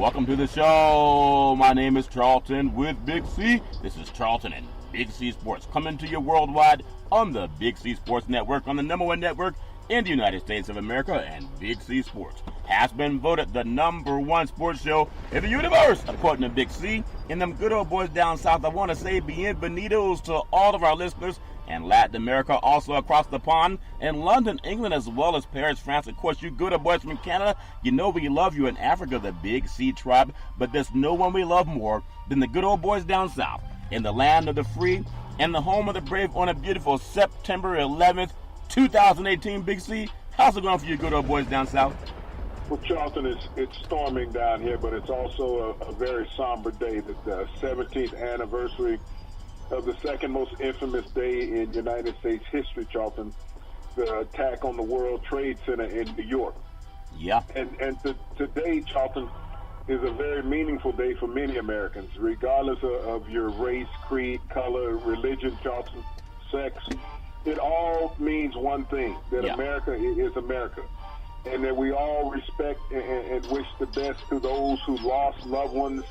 Welcome to the show. My name is Charlton with Big C. This is Charlton and Big C Sports coming to you worldwide on the Big C Sports Network, on the #1 network in the United States of America. And Big C Sports has been voted the #1 sports show in the universe, according to Big C. And them good old boys down south, I want to say bienvenidos to all of our listeners and Latin America, also across the pond, in London, England, as well as Paris, France. Of course, you good old boys from Canada, you know we love you in Africa, the Big C tribe, but there's no one we love more than the good old boys down south, in the land of the free and the home of the brave, on a beautiful September 11th, 2018, Big C. How's it going for you good old boys down south? Well, Charlton, it's storming down here, but it's also a very somber day, the 17th anniversary of the second most infamous day in United States history, Charlton, the attack on the World Trade Center in New York. Yeah. And today, Charlton, is a very meaningful day for many Americans, regardless of your race, creed, color, religion, Charlton, sex. It all means one thing, that America is America, and that we all respect and wish the best to those who lost loved ones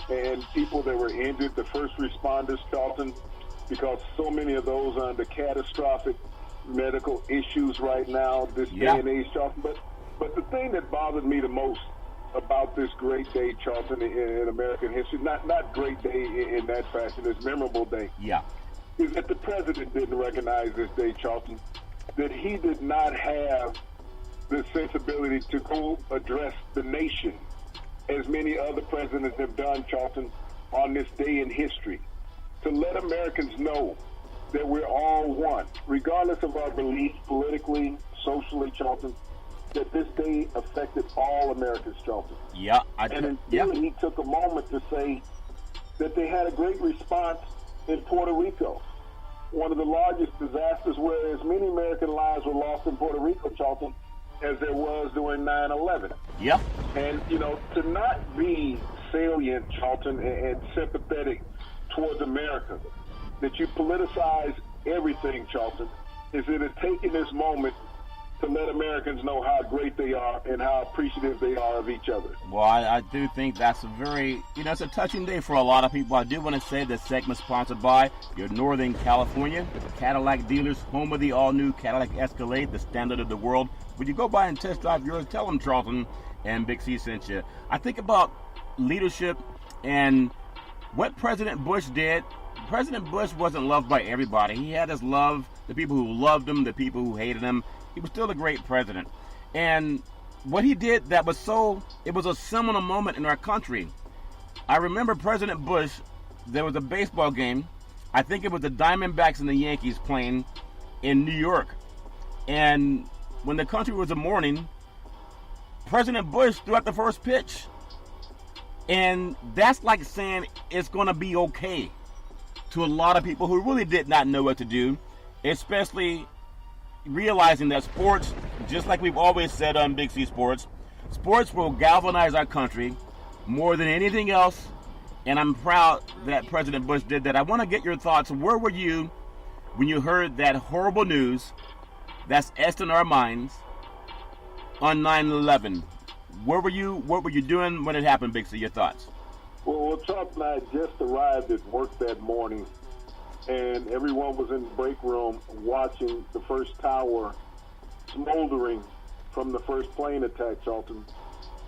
and people that were injured, the first responders, Charlton, because so many of those are under catastrophic medical issues right now, this day and age, Charlton. But the thing that bothered me the most about this great day, Charlton, in American history, not great day in that fashion, this memorable day, is that the president didn't recognize this day, Charlton, that he did not have the sensibility to go address the nation, as many other presidents have done, Charlton, on this day in history, to let Americans know that we're all one, regardless of our beliefs politically, socially, Charlton, that this day affected all Americans, Charlton. And he took a moment to say that they had a great response in Puerto Rico, one of the largest disasters where as many American lives were lost in Puerto Rico, Charlton, as there was during 9/11. And, to not be salient, Charlton, and sympathetic towards America, that you politicize everything, Charlton, is it has taken this moment to let Americans know how great they are and how appreciative they are of each other. Well, I do think that's a very, it's a touching day for a lot of people. I do want to say this segment sponsored by your Northern California Cadillac dealers, home of the all-new Cadillac Escalade, the standard of the world. When you go by and test drive yours, tell them Charlton and Big C sent you. I think about leadership and what President Bush did. President Bush wasn't loved by everybody. He had his love, the people who loved him, the people who hated him. He was still a great president. And what he did that was it was a seminal moment in our country. I remember President Bush, there was a baseball game. I think it was the Diamondbacks and the Yankees playing in New York. And when the country was in mourning, President Bush threw out the first pitch. And that's like saying it's going to be okay to a lot of people who really did not know what to do, especially realizing that sports, just like we've always said on Big C Sports, sports will galvanize our country more than anything else, and I'm proud that President Bush did that. I want to get your thoughts. Where were you when you heard that horrible news that's etched in our minds on 9/11? Where were you? What were you doing when it happened, Big C? Your thoughts? Well, Trump and I just arrived at work that morning, and everyone was in the break room watching the first tower smoldering from the first plane attack, Charlton.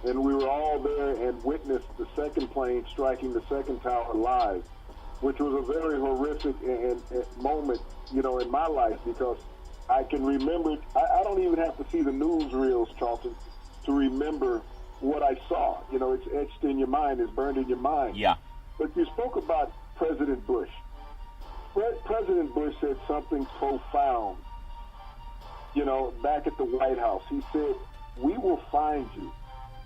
And we were all there and witnessed the second plane striking the second tower live, which was a very horrific moment, in my life, because I can remember, I don't even have to see the newsreels, Charlton, to remember what I saw. It's etched in your mind, it's burned in your mind. But you spoke about President Bush. President Bush said something profound, back at the White House. He said, "We will find you.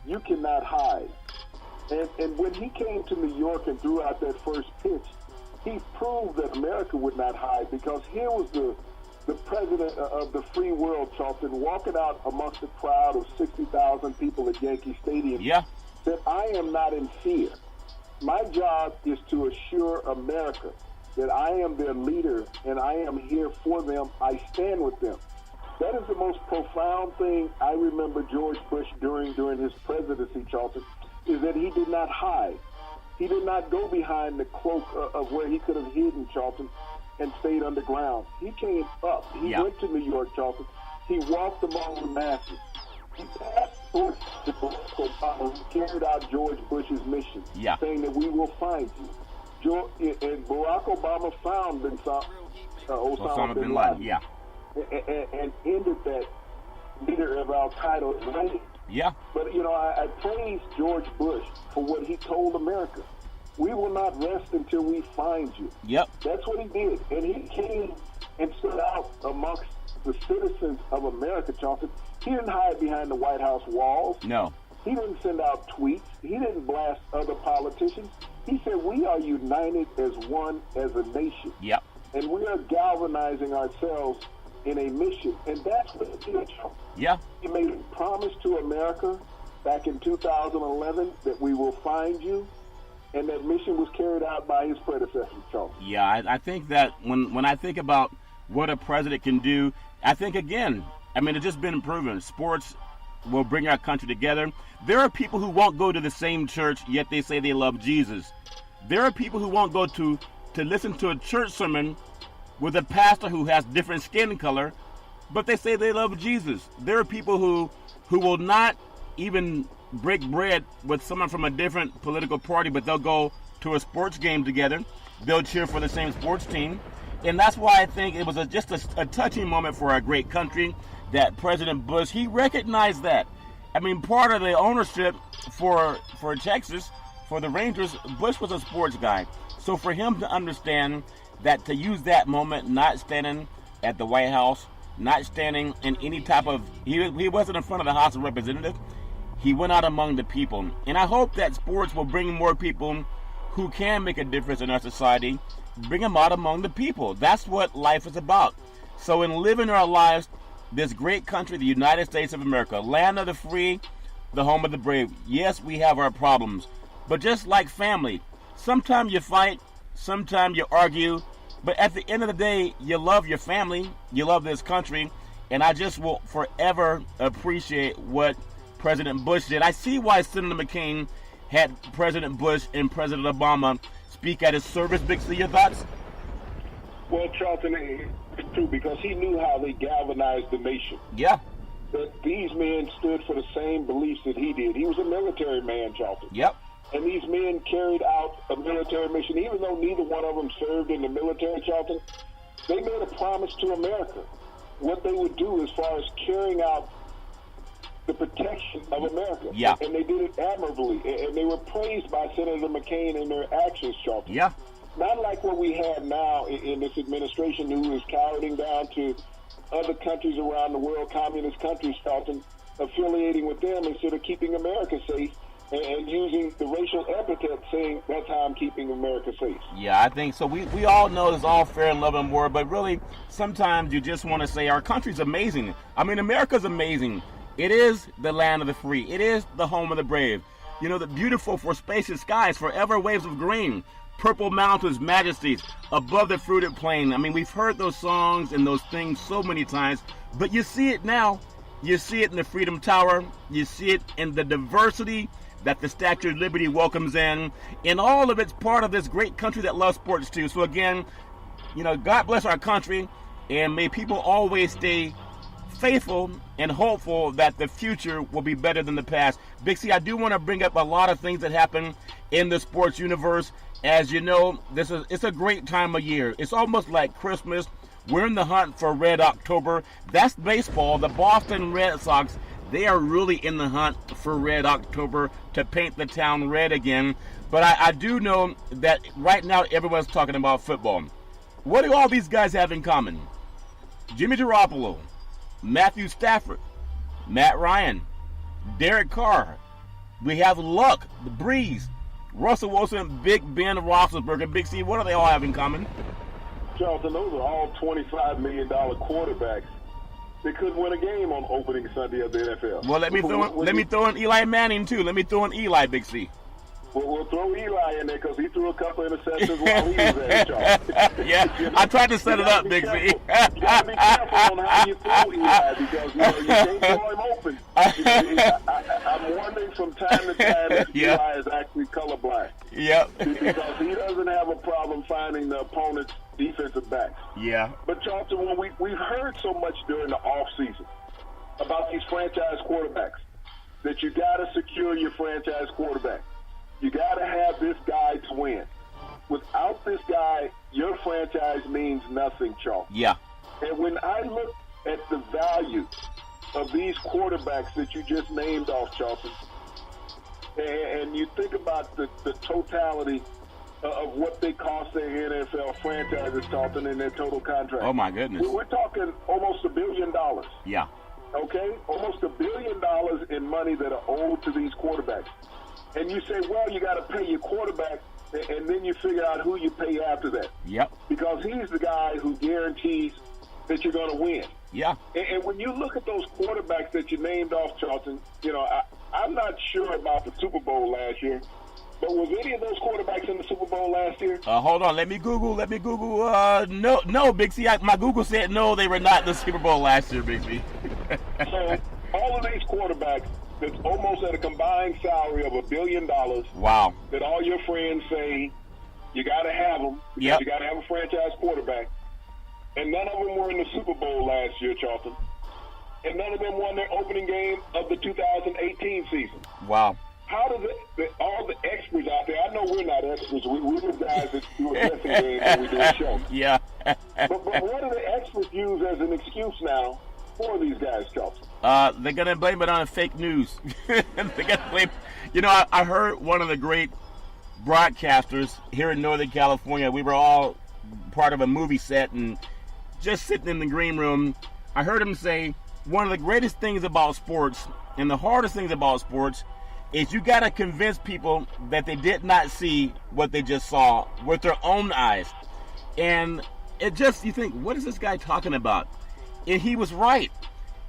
You cannot hide." And when he came to New York and threw out that first pitch, he proved that America would not hide, because here was the president of the free world, Charlton, walking out amongst a crowd of 60,000 people at Yankee Stadium, said, "I am not in fear. My job is to assure America that I am their leader and I am here for them. I stand with them." That is the most profound thing I remember George Bush during his presidency, Charlton. is that he did not hide. He did not go behind the cloak of where he could have hidden, Charlton, and stayed underground. He came up. He went to New York, Charlton. He walked among the masses. He passed Bush to Barack Obama, who carried out George Bush's mission, saying that we will find you. And Barack Obama found Osama bin Laden. And ended that leader of Al-Qaeda reign. Yeah. But, you know, I praise George Bush for what he told America. We will not rest until we find you. Yep. That's what he did. And he came and stood out amongst the citizens of America, Charlton. He didn't hide behind the White House walls. No. He didn't send out tweets. He didn't blast other politicians. He said, we are united as one, as a nation. Yep. And we are galvanizing ourselves in a mission. And that's what he did, Charlton. Yeah. He made a promise to America back in 2011 that we will find you. And that mission was carried out by his predecessor, Charles. Yeah, I think that when I think about what a president can do, I think, again, I mean, it's just been proven. Sports will bring our country together. There are people who won't go to the same church, yet they say they love Jesus. There are people who won't go to listen to a church sermon with a pastor who has different skin color, but they say they love Jesus. There are people who will not even break bread with someone from a different political party, but they'll go to a sports game together. They'll cheer for the same sports team. And that's why I think it was just a touching moment for our great country that President Bush, he recognized that. I mean, part of the ownership for Texas, for the Rangers, Bush was a sports guy. So for him to understand that, to use that moment, not standing at the White House, not standing in any type of, he wasn't in front of the House of Representatives. He went out among the people. And I hope that sports will bring more people who can make a difference in our society, bring them out among the people. That's what life is about. So in living our lives, this great country, the United States of America, land of the free, the home of the brave. Yes, we have our problems. But just like family, sometimes you fight, sometimes you argue, but at the end of the day, you love your family, you love this country, and I just will forever appreciate what President Bush did. I see why Senator McCain had President Bush and President Obama speak at his service. Big C, your thoughts? Well, Charlton, it's true, because he knew how they galvanized the nation. Yeah. That these men stood for the same beliefs that he did. He was a military man, Charlton. Yep. And these men carried out a military mission. Even though neither one of them served in the military, Charlton, they made a promise to America what they would do as far as carrying out the protection of America. Yeah. And they did it admirably. And they were praised by Senator McCain in their actions, Charlton. Yeah. Not like what we have now in this administration, who is cowering down to other countries around the world, communist countries, Charlton, affiliating with them instead of keeping America safe and using the racial epithet saying, that's how I'm keeping America safe. Yeah, I think so. We all know it's all fair and love and war, but really, sometimes you just want to say our country's amazing. I mean, America's amazing. It is the land of the free. It is the home of the brave. You know, the beautiful for spacious skies, forever waves of green, purple mountains, majesties, above the fruited plain. I mean, we've heard those songs and those things so many times, but you see it now. You see it in the Freedom Tower. You see it in the diversity that the Statue of Liberty welcomes in. And all of it's part of this great country that loves sports too. So again, you know, God bless our country, and may people always stay faithful and hopeful that the future will be better than the past. Big C, I do want to bring up a lot of things that happen in the sports universe. As you know, it's a great time of year. It's almost like Christmas. We're in the hunt for Red October. That's baseball. The Boston Red Sox, they are really in the hunt for Red October to paint the town red again. But I do know that right now everyone's talking about football. What do all these guys have in common? Jimmy Garoppolo, Matthew Stafford, Matt Ryan, Derek Carr. We have Luck, the Breeze, Russell Wilson, Big Ben Roethlisberger, Big C. What do they all have in common? Charlton, those are all $25 million quarterbacks. They couldn't win a game on opening Sunday of the NFL. Well, let me throw in Eli Manning too. Let me throw in Eli, Big C. We'll throw Eli in there because he threw a couple interceptions while he was at Charleston. Yeah, You know, I tried to set it up, Big Z. You got to be careful on how you throw Eli because you can't throw him open. I'm wondering from time to time if Eli is actually colorblind. Yep. Because he doesn't have a problem finding the opponent's defensive backs. Yeah. But Charleston, when we've heard so much during the offseason about these franchise quarterbacks, that you got to secure your franchise quarterback. You got to have this guy to win. Without this guy, your franchise means nothing, Charleston. Yeah. And when I look at the value of these quarterbacks that you just named off, Charleston, and you think about the totality of what they cost their NFL franchises, Charleston, in their total contract. Oh, my goodness. We're talking almost $1 billion. Yeah. Okay? Almost $1 billion in money that are owed to these quarterbacks. And you say, well, you got to pay your quarterback, and then you figure out who you pay after that. Yep. Because he's the guy who guarantees that you're going to win. Yeah. And when you look at those quarterbacks that you named off, Charleston, I'm not sure about the Super Bowl last year, but was any of those quarterbacks in the Super Bowl last year? Hold on. Let me Google. No, Big C. My Google said no, they were not in the Super Bowl last year, Big C. So all of these quarterbacks that's almost at a combined salary of $1 billion. Wow. That all your friends say you got to have them. Yep. You got to have a franchise quarterback. And none of them were in the Super Bowl last year, Charleston. And none of them won their opening game of the 2018 season. Wow. How does all the experts out there, I know we're not experts, we're the guys that do a guessing game when we do a show. Yeah. but what do the experts use as an excuse now for these guys, Charleston? They're going to blame it on fake news. They're going to blame. I heard one of the great broadcasters here in Northern California. We were all part of a movie set and just sitting in the green room. I heard him say one of the greatest things about sports and the hardest things about sports is you got to convince people that they did not see what they just saw with their own eyes. And you think, what is this guy talking about? And he was right.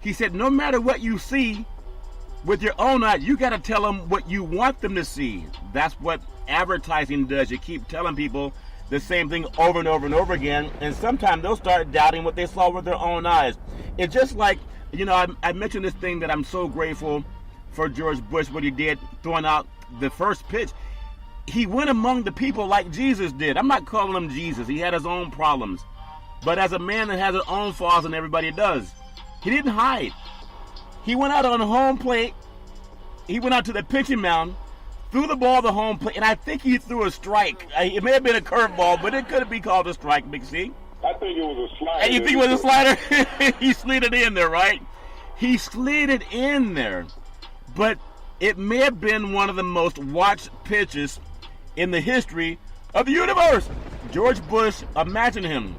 He said, no matter what you see with your own eyes, you got to tell them what you want them to see. That's what advertising does. You keep telling people the same thing over and over and over again, and sometimes they'll start doubting what they saw with their own eyes. It's just like, I mentioned this thing that I'm so grateful for George Bush, what he did, throwing out the first pitch. He went among the people like Jesus did. I'm not calling him Jesus. He had his own problems. But as a man that has his own flaws, and everybody does, he didn't hide. He went out on home plate. He went out to the pitching mound, threw the ball to home plate, and I think he threw a strike. It may have been a curveball, but it could be called a strike, Big C. I think it was a slider. And you think it was a slider? He slid it in there, right? He slid it in there. But it may have been one of the most watched pitches in the history of the universe. George Bush, imagine him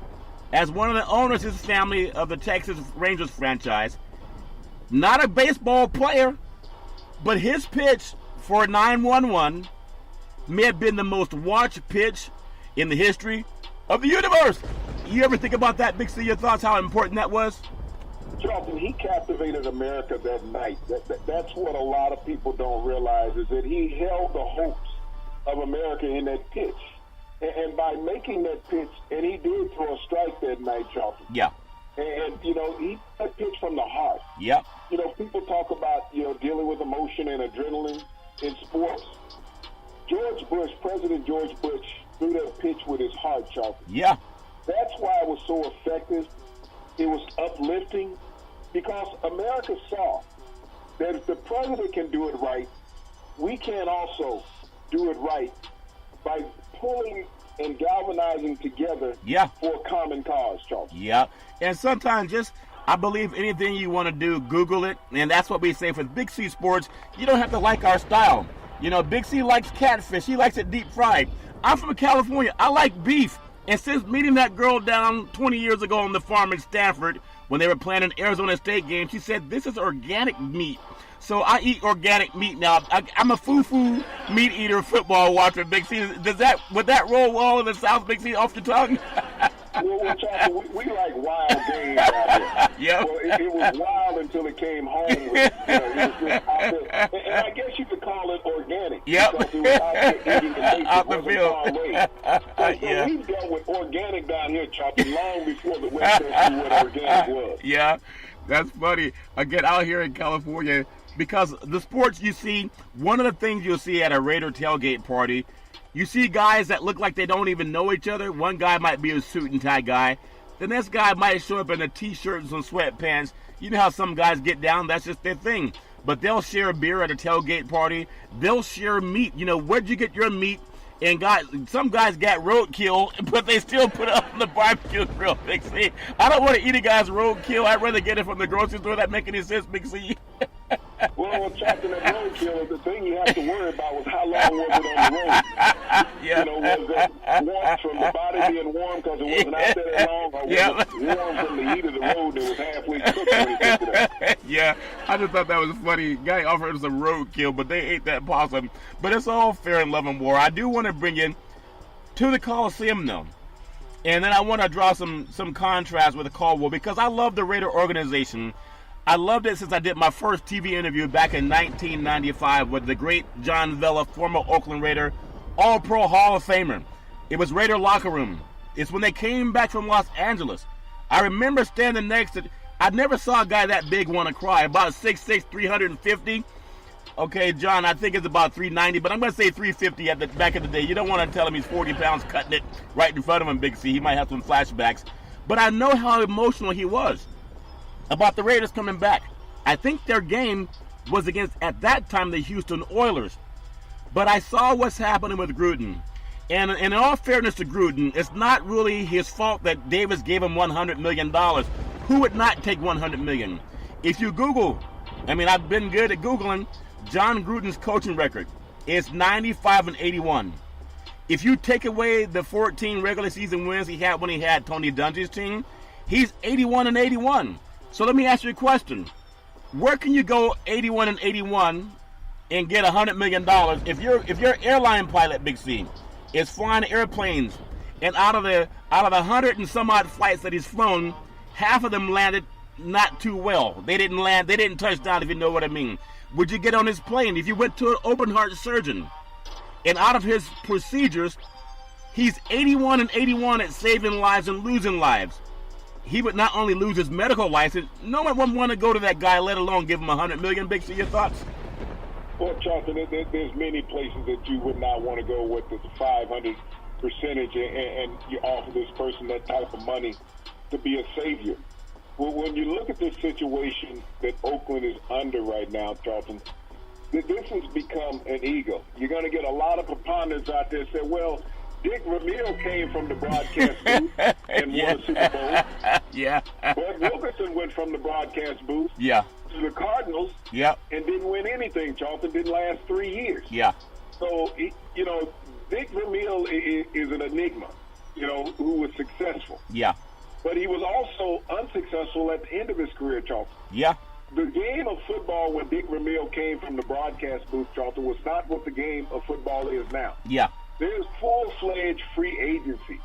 as one of the owners of his family of the Texas Rangers franchise. Not a baseball player, but his pitch for 9-1-1 may have been the most watched pitch in the history of the universe. You ever think about that, Big C? Your thoughts, how important that was? Charleston, he captivated America that night. That's what a lot of people don't realize, is that he held the hopes of America in that pitch. And by making that pitch, and he did throw a strike that night, Charleston. Yeah. And, he that pitch from the heart. Yep. People talk about, dealing with emotion and adrenaline in sports. President George Bush, threw that pitch with his heart, Charleston. Yeah. That's why it was so effective. It was uplifting because America saw that if the president can do it right, we can also do it right by pulling and galvanizing together for a common cause, Charles. Yeah. And sometimes I believe anything you want to do, Google it. And that's what we say for Big C Sports. You don't have to like our style. Big C likes catfish. He likes it deep fried. I'm from California. I like beef. And since meeting that girl down 20 years ago on the farm in Stanford, when they were playing an Arizona State game, she said, this is organic meat. So I eat organic meat now. I'm a foo-foo meat eater, football watcher, Big C. Would that roll well in the South, Big C, off your tongue? Well, Charlton, we like wild games out here. Yep. Well, it was wild until it came home. It was just out there. And I guess you could call it organic. Yep. Because it was out there eating the nature. Out the It wasn't field. far away. So Yeah. we've dealt with organic down here, Charlton, long before the West Coast knew what organic was. Yeah, that's funny. Again, out here in California, because the sports you see, one of the things you'll see at a Raider tailgate party, you see guys that look like they don't even know each other. One guy might be a suit and tie guy. The next guy might show up in a t-shirt and some sweatpants. You know how some guys get down, that's just their thing. But they'll share a beer at a tailgate party. They'll share meat. You know, where'd you get your meat? And guys, some guys got roadkill, but they still put it on the barbecue grill, Big C. I don't want to eat a guy's roadkill. I'd rather get it from the grocery store. That make any sense, Big C? Well, Charlton, that roadkill, the thing you have to worry about was how long was it on the road. Yeah. You know, was it warm from the body being warm because it wasn't out there that long, or was it warm from the heat of the road that was halfway cooked when it took to that? Yeah, I just thought that was funny. Guy offered us some roadkill, but they ate that possum. But it's all fair in love and war. I do want to bring you to the Coliseum, though. And then I want to draw some contrast with the Caldwell, because I love the Raider organization. I loved it since I did my first TV interview back in 1995 with the great John Vella, former Oakland Raider, All-Pro Hall of Famer. It was Raider locker room. It's when they came back from Los Angeles. I remember standing next to, I never saw a guy that big want to cry, about 6'6", 350. Okay, John, I think it's about 390, but I'm going to say 350 at the back of the day. You don't want to tell him he's 40 pounds cutting it right in front of him, Big C. He might have some flashbacks. But I know how emotional he was about the Raiders coming back. I think their game was against, at that time, the Houston Oilers. But I saw what's happening with Gruden. And in all fairness to Gruden, it's not really his fault that Davis gave him $100 million. Who would not take $100 million? If you Google, I mean, I've been good at Googling John Gruden's coaching record. It's 95-81. If you take away the 14 regular season wins he had when he had Tony Dungy's team, he's 81-81. So let me ask you a question. Where can you go 81-81 and get $100 million if your airline pilot, Big C, is flying airplanes, and out of the 100 and some odd flights that he's flown, half of them landed not too well. They didn't touch down, if you know what I mean. Would you get on his plane? If you went to an open heart surgeon, and out of his procedures, he's 81-81 at saving lives and losing lives. He would not only lose his medical license, no one would want to go to that guy, let alone give him $100 million. Big C, your thoughts? Well, Charlton, there's many places that you would not want to go with the 500 percentage, and you offer this person that type of money to be a savior. Well, when you look at this situation that Oakland is under right now, Charlton, this has become an ego. You're going to get a lot of proponents out there say, well, Dick Vermeil came from the broadcast booth and won a Super Bowl. Yeah. Bud Wilkerson went from the broadcast booth Yeah. to the Cardinals Yep. and didn't win anything, Charlton. Didn't last 3 years. Yeah. So, Dick Vermeil is an enigma, who was successful. Yeah. But he was also unsuccessful at the end of his career, Charlton. Yeah. The game of football when Dick Vermeil came from the broadcast booth, Charlton, was not what the game of football is now. Yeah. There's full-fledged free agency.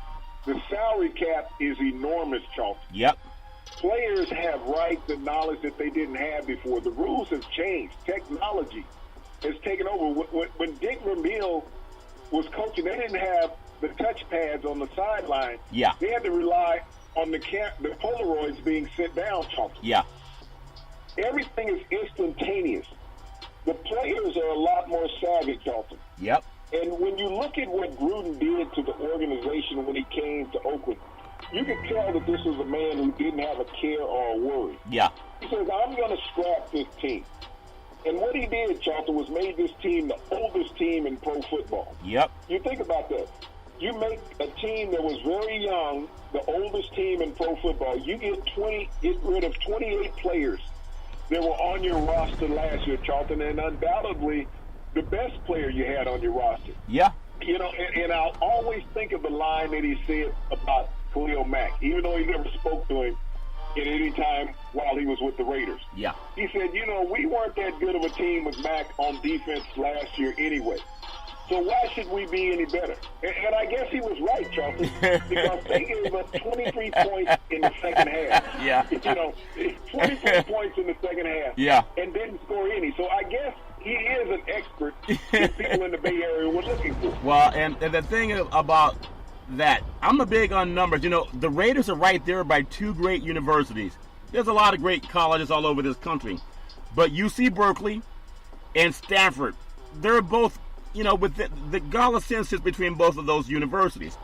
The salary cap is enormous, Charlton. Yep. Players have rights and knowledge that they didn't have before. The rules have changed. Technology has taken over. When Dick Vermeil was coaching, they didn't have the touch pads on the sideline. Yeah. They had to rely on the Polaroids being sent down, Charlton. Yeah. Everything is instantaneous. The players are a lot more savvy, Charlton. Yep. And when you look at what Gruden did to the organization when he came to Oakland, you can tell that this was a man who didn't have a care or a worry. Yeah. He says, I'm going to scrap this team. And what he did, Charlton, was made this team the oldest team in pro football. Yep. You think about that. You make a team that was very young, the oldest team in pro football. You get rid of 28 players that were on your roster last year, Charlton, and undoubtedly the best player you had on your roster. Yeah. And I'll always think of the line that he said about Khalil Mack, even though he never spoke to him at any time while he was with the Raiders. Yeah. He said, we weren't that good of a team with Mack on defense last year anyway. So why should we be any better? And I guess he was right, Charlton, because they gave us 23 points in the second half. Yeah. 23 points in the second half. Yeah. And didn't score any. So I guess he is an expert that people in the Bay Area were looking for. Well, and the thing about that, I'm a big on numbers. The Raiders are right there by two great universities. There's a lot of great colleges all over this country. But UC Berkeley and Stanford, they're both, with the gala census between both of those universities.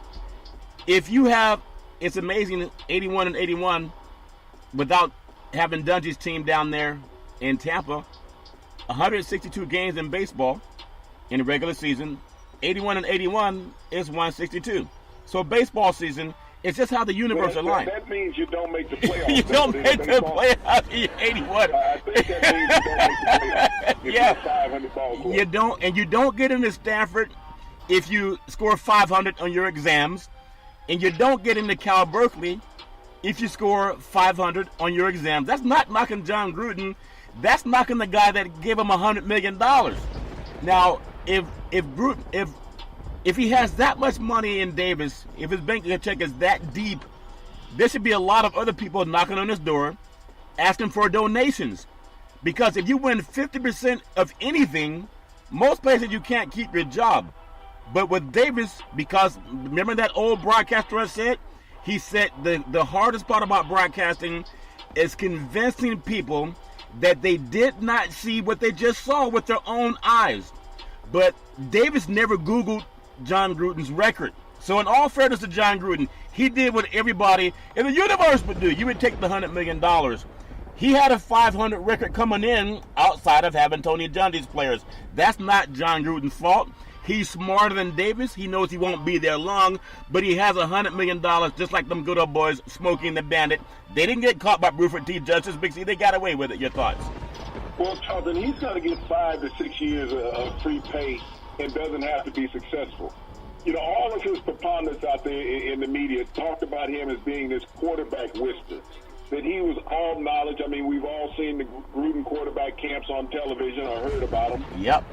If you have, it's amazing, 81 and 81 without having Dungy's team down there in Tampa, 162 games in baseball in the regular season, 81 and 81 is 162. So baseball season, it's just how the universe aligned. That means you don't make the playoffs. You don't make the playoffs. 81. I think that means you don't make the playoffs. If Yeah. you're a 500 ball court. You don't, and you don't get into Stanford if you score 500 on your exams, and you don't get into Cal Berkeley if you score 500 on your exams. That's not knocking John Gruden. That's knocking the guy that gave him $100 million. Now, if he has that much money in Davis, if his bank check is that deep, there should be a lot of other people knocking on his door asking for donations. Because if you win 50% of anything, most places you can't keep your job. But with Davis, because remember that old broadcaster I said? He said the hardest part about broadcasting is convincing people that they did not see what they just saw with their own eyes. But Davis never Googled John Gruden's record. So in all fairness to John Gruden, he did what everybody in the universe would do. You would take the $100 million. He had a 500 record coming in outside of having Tony Dungy's players. That's not John Gruden's fault. He's smarter than Davis. He knows he won't be there long, but he has $100 million, just like them good old boys smoking the bandit. They didn't get caught by Bruford T. Justice, Big C. They got away with it. Your thoughts? Well, Charlton, he's going to get 5 to 6 years of free pay and doesn't have to be successful. All of his proponents out there in the media talked about him as being this quarterback whisperer, that he was all knowledge. I mean, we've all seen the Gruden quarterback camps on television or heard about them. Yep.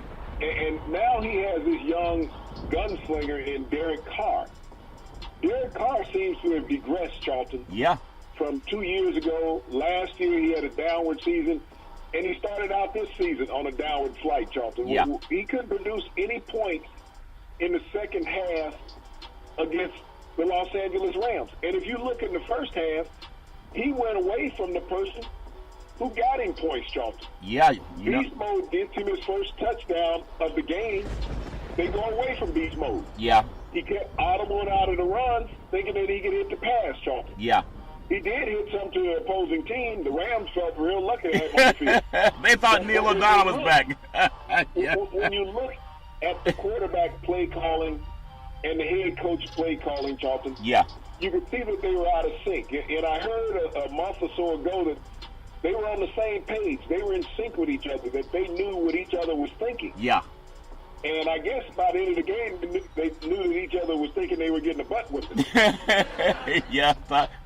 And now he has this young gunslinger in Derek Carr. Derek Carr seems to have digressed, Charlton. Yeah. From 2 years ago, last year he had a downward season, and he started out this season on a downward flight, Charlton. Yeah. He couldn't produce any points in the second half against the Los Angeles Rams. And if you look in the first half, he went away from the person who got him points, Charlton. Yeah. Beast Mode gets him his first touchdown of the game. They go away from Beast Mode. Yeah. He kept audibling out of the runs, thinking that he could hit the pass, Charlton. Yeah. He did hit some to the opposing team. The Rams felt real lucky to have him on the field. They thought Neil O'Donnell was back. Yeah. When you look at the quarterback play calling and the head coach play calling, Charlton, Yeah. you could see that they were out of sync. And I heard a month or so ago that they were on the same page. They were in sync with each other, that they knew what each other was thinking. Yeah. And I guess by the end of the game, they knew that each other was thinking they were getting a butt whipping. Yeah,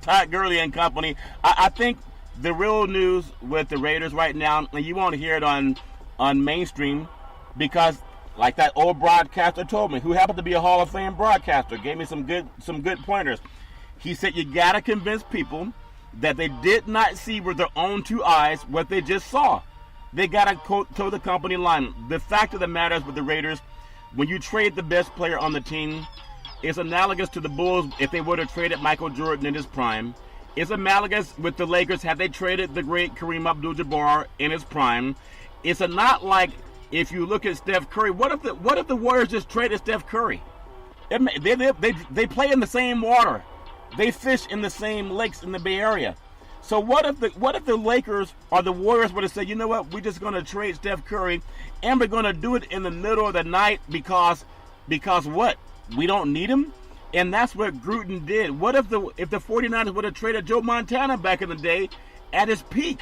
Todd Gurley and company. I think the real news with the Raiders right now, and you won't hear it on mainstream, because like that old broadcaster told me, who happened to be a Hall of Fame broadcaster, gave me some good pointers. He said you gotta convince people that they did not see with their own two eyes what they just saw. They got to toe the company line. The fact of the matter is with the Raiders, when you trade the best player on the team, it's analogous to the Bulls if they would have traded Michael Jordan in his prime. It's analogous with the Lakers had they traded the great Kareem Abdul-Jabbar in his prime. It's not like if you look at Steph Curry. What if the Warriors just traded Steph Curry? They play in the same water. They fish in the same lakes in the Bay Area. So what if the Lakers or the Warriors would have said, you know what, we're just going to trade Steph Curry, and we're going to do it in the middle of the night because what? We don't need him? And that's what Gruden did. What if the 49ers would have traded Joe Montana back in the day at his peak?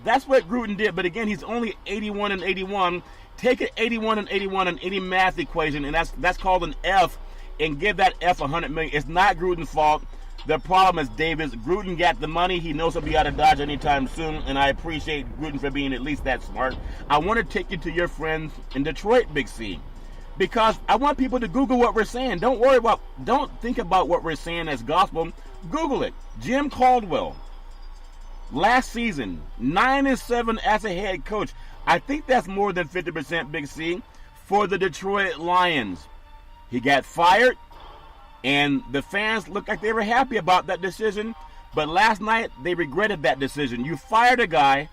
That's what Gruden did. But again, he's only 81 and 81. Take an 81 and 81 in any math equation, and that's called an F, and give that F $100 million. It's not Gruden's fault. The problem is Davis. Gruden got the money. He knows he'll be out of Dodge anytime soon, and I appreciate Gruden for being at least that smart. I want to take you to your friends in Detroit, Big C. because I want people to Google what we're saying. Don't think about what we're saying as gospel. Google it. Jim Caldwell, last season, 9-7 as a head coach. I think that's more than 50%, Big C, for the Detroit Lions. He got fired, and the fans looked like they were happy about that decision, but last night they regretted that decision. You fired a guy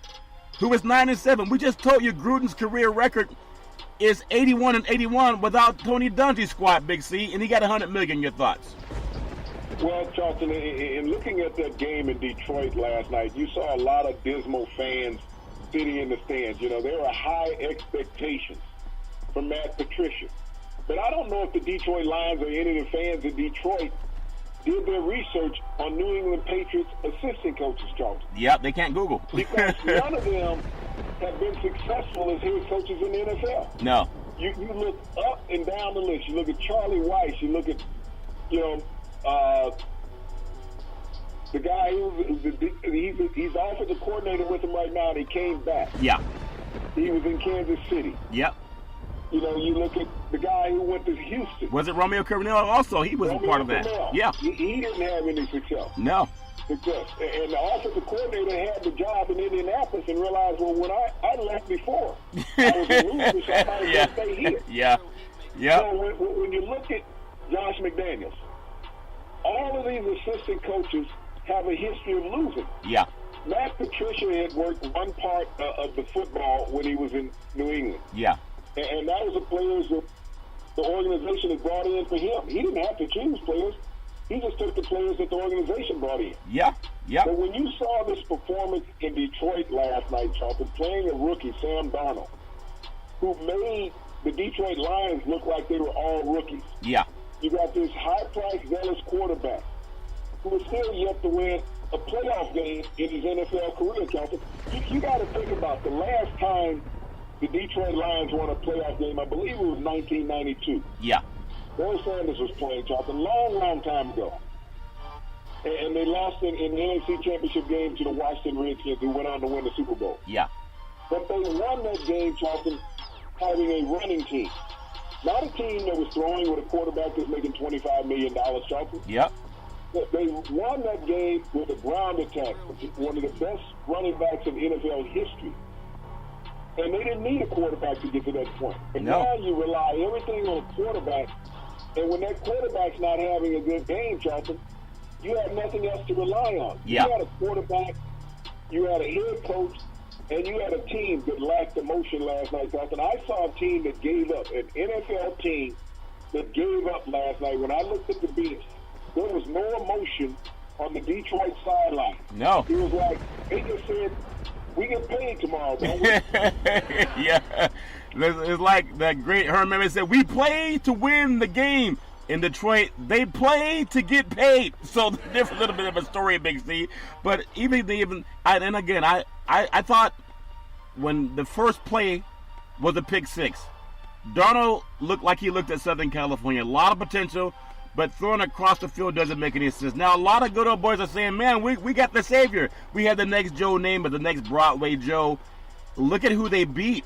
who was 9-7. We just told you Gruden's career record is 81-81 without Tony Dungy's squad, Big C, and he got $100 million. Your thoughts? Well, Charlton, in looking at that game in Detroit last night, you saw a lot of dismal fans sitting in the stands. You know, there were high expectations from Matt Patricia. But I don't know if the Detroit Lions or any of the fans in Detroit did their research on New England Patriots assistant coaches, Charlton. Yep, they can't Google. Because none of them have been successful as head coaches in the NFL. No. You look up and down the list. You look at Charlie Weiss. You look at, the guy he's offensive coordinator with him right now, and he came back. Yeah. He was in Kansas City. Yep. You know, you look at the guy who went to Houston. Was it Romeo Cornell also? He was a part of that. Cornell. Yeah. He didn't have any success. No. Success. And the offensive coordinator had the job in Indianapolis and realized, well, when I left before, I was a loser, so I might as well stay here. Yeah. Yeah. So when you look at Josh McDaniels, all of these assistant coaches have a history of losing. Yeah. Matt Patricia had worked one part of the football when he was in New England. Yeah. And that was the players that the organization had brought in for him. He didn't have to choose players. He just took the players that the organization brought in. Yeah, yeah. But when you saw this performance in Detroit last night, Charlton, playing a rookie, Sam Darnold, who made the Detroit Lions look like they were all rookies. Yeah. You got this high-priced Dallas quarterback who is still yet to win a playoff game in his NFL career, Charlton. You got to think about the last time the Detroit Lions won a playoff game. I believe it was 1992. Yeah. Barry Sanders was playing, Charlton, long time ago. And they lost in the NFC Championship game to the Washington Redskins, who went on to win the Super Bowl. Yeah. But they won that game, Charlton, having a running team. Not a team that was throwing with a quarterback that's making $25 million, Charlton. Yep. They won that game with a ground attack, one of the best running backs in NFL history. And they didn't need a quarterback to get to that point. But now you rely everything on a quarterback. And when that quarterback's not having a good game, Charlton, you have nothing else to rely on. Yeah. You had a quarterback, you had a head coach, and you had a team that lacked emotion last night, Charlton. I saw a team that gave up, an NFL team that gave up last night. When I looked at the bench, there was no emotion on the Detroit sideline. No. It was like, they just said, we get paid tomorrow, don't we? Yeah. It's like that great Herman said, we play to win the game. In Detroit, they play to get paid. So different little bit of a story, Big C. But I thought when the first play was a pick six, Darnold looked like he looked at Southern California. A lot of potential, but throwing across the field doesn't make any sense. Now, a lot of good old boys are saying, man, we got the savior. We had the next Joe Namath, the next Broadway Joe. Look at who they beat.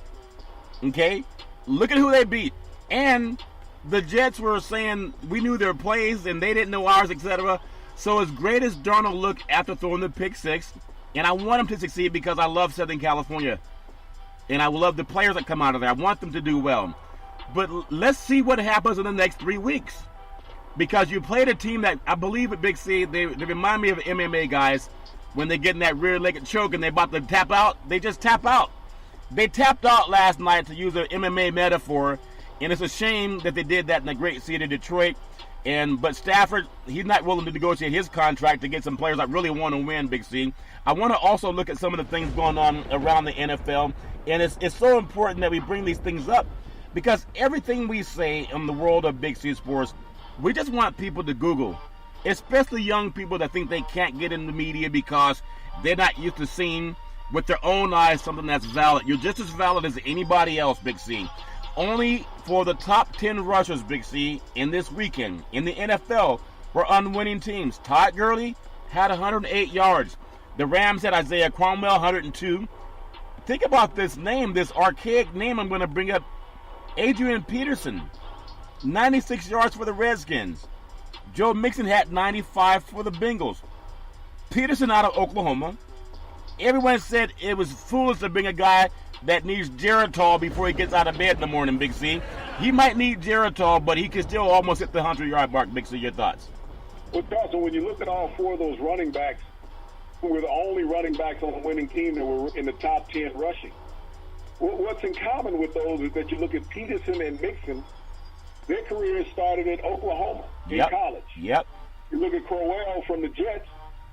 Okay? Look at who they beat. And the Jets were saying we knew their plays and they didn't know ours, etc. So as great as Darnold looked after throwing the pick six, and I want him to succeed because I love Southern California. And I love the players that come out of there. I want them to do well. But let's see what happens in the next 3 weeks. Because you played a team that, I believe at Big C, they remind me of MMA guys when they get in that rear-legged choke and they about to tap out, they just tap out. They tapped out last night, to use an MMA metaphor, and it's a shame that they did that in the great city of Detroit. But Stafford, he's not willing to negotiate his contract to get some players that really want to win, Big C. I want to also look at some of the things going on around the NFL, and it's so important that we bring these things up because everything we say in the world of Big C Sports, we just want people to Google, especially young people that think they can't get in the media because they're not used to seeing with their own eyes something that's valid. You're just as valid as anybody else, Big C. Only for the top 10 rushers, Big C, in this weekend in the NFL were unwinning teams. Todd Gurley had 108 yards. The Rams had Isaiah Cromwell, 102. Think about this name, this archaic name I'm going to bring up. Adrian Peterson, 96 yards for the Redskins. Joe Mixon had 95 for the Bengals. Peterson out of Oklahoma. Everyone said it was foolish to bring a guy that needs Geritol before he gets out of bed in the morning, Big C. He might need Geritol, but he can still almost hit the 100-yard mark, Big C. Your thoughts? Well, Carson, when you look at all four of those running backs, who were the only running backs on the winning team that were in the top 10 rushing, what's in common with those is that you look at Peterson and Mixon, their careers started at Oklahoma in college. Yep. You look at Crowell from the Jets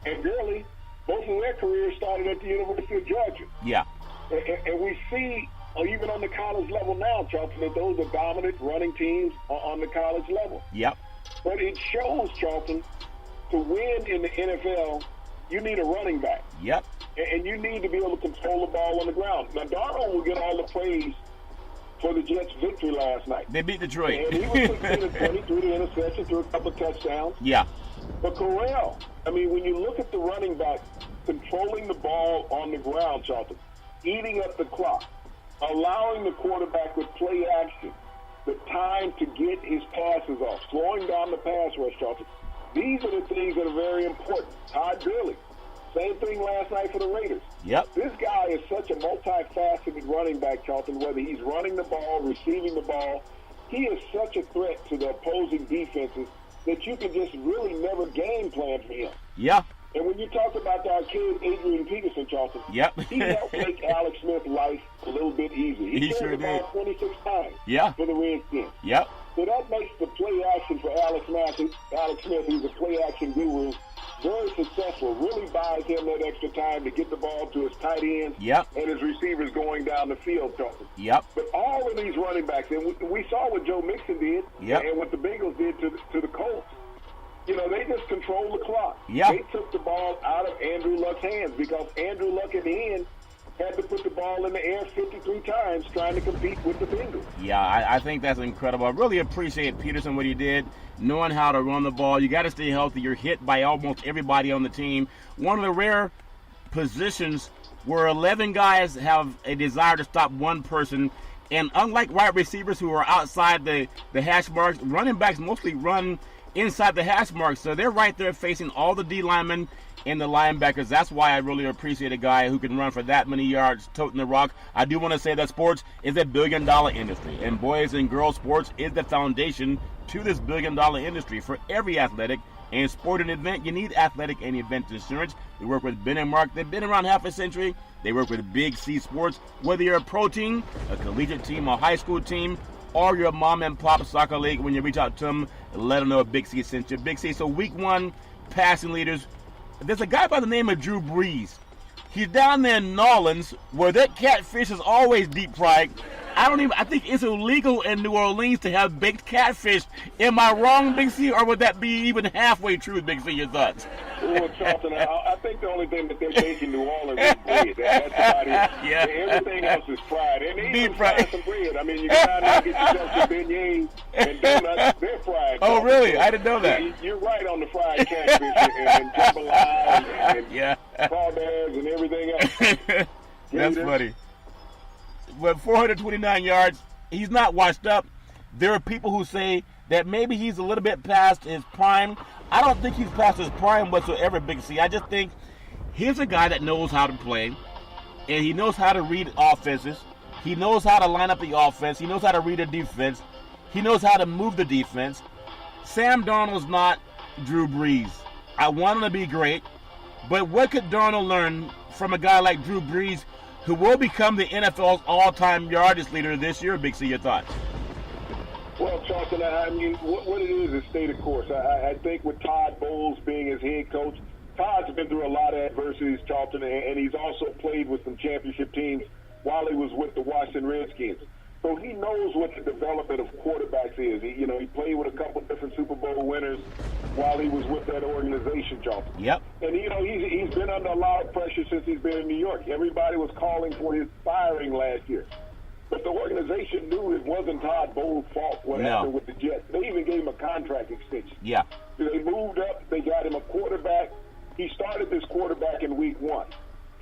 and Gurley, both of their careers started at the University of Georgia. Yeah. And we see, even on the college level now, Charlton, that those are dominant running teams on the college level. Yep. But it shows, Charlton, to win in the NFL, you need a running back. Yep. And you need to be able to control the ball on the ground. Now, Darnold will get all the praise for the Jets' victory last night. They beat Detroit. And he was 16-20, threw the interception, threw a couple of touchdowns. Yeah. But Corral, I mean, when you look at the running back controlling the ball on the ground, Charlton, eating up the clock, allowing the quarterback with play action, the time to get his passes off, slowing down the pass rush, Charlton. These are the things that are very important. Todd Gurley, same thing last night for the Raiders. Yep. This guy is such a multifaceted running back, Charlton, whether he's running the ball, receiving the ball. He is such a threat to the opposing defenses that you can just really never game plan for him. Yeah. And when you talk about our kid, Adrian Peterson, Charlton, he helped make Alex Smith's life a little bit easier. He sure carried the ball 26 times for the Redskins. Yep. So that makes the play action for Alex Smith, who's a play action guru, very successful. Really buys him that extra time to get the ball to his tight ends and his receivers going down the field, Charlton. Yep. But all of these running backs, and we saw what Joe Mixon did and what the Bengals did to the Colts. You know, they just controlled the clock. Yeah. They took the ball out of Andrew Luck's hands because Andrew Luck at the end had to put the ball in the air 53 times trying to compete with the Bengals. Yeah, I think that's incredible. I really appreciate Peterson, what he did, knowing how to run the ball. You got to stay healthy. You're hit by almost everybody on the team. One of the rare positions where 11 guys have a desire to stop one person. And unlike wide receivers who are outside the hash marks, running backs mostly run inside the hash marks. So they're right there facing all the D linemen and the linebackers. That's why I really appreciate a guy who can run for that many yards toting the rock. I do want to say that sports is a billion-dollar industry, and boys and girls sports is the foundation to this billion-dollar industry. For every athletic and sporting event, you need athletic and event insurance. We work with Ben and Mark. They've been around half a century. They work with Big C Sports. Whether you're a pro team, a collegiate team, a high school team, or your mom and pop soccer league, when you reach out to them, let them know Big C sent you. Big C. So week one, passing leaders. There's a guy by the name of Drew Brees. He's down there in New Orleans where that catfish is always deep fried. I think it's illegal in New Orleans to have baked catfish. Am I wrong, Big C, or would that be even halfway true, Big C, your thoughts? Well, Charlton, I think the only thing that they're making New Orleans is bread. That's about it. Everything else is fried. And they even fry some bread. I mean, you can out there get yourself some beignets and donuts. They're fried. Oh, really? I didn't know that. You're right on the fried catfish and jambalaya and crawdads and everything else. That's funny. With 429 yards, he's not washed up. There are people who say that maybe he's a little bit past his prime. I don't think he's past his prime whatsoever, Big C. I just think here's a guy that knows how to play, and he knows how to read offenses. He knows how to line up the offense. He knows how to read the defense. He knows how to move the defense. Sam Darnold's not Drew Brees. I want him to be great, but what could Darnold learn from a guy like Drew Brees, who will become the NFL's all-time yardage leader this year? Big C, your thoughts? Well, Charlton, I mean, what it is stay the course. I think with Todd Bowles being his head coach, Todd's been through a lot of adversities, Charlton, and he's also played with some championship teams while he was with the Washington Redskins. So he knows what the development of quarterbacks is. He played with a couple different Super Bowl winners while he was with that organization, Charlton. Yep. And, he's been under a lot of pressure since he's been in New York. Everybody was calling for his firing last year. But the organization knew it wasn't Todd Bowles' fault what happened with the Jets. They even gave him a contract extension. Yeah. They moved up. They got him a quarterback. He started this quarterback in week one.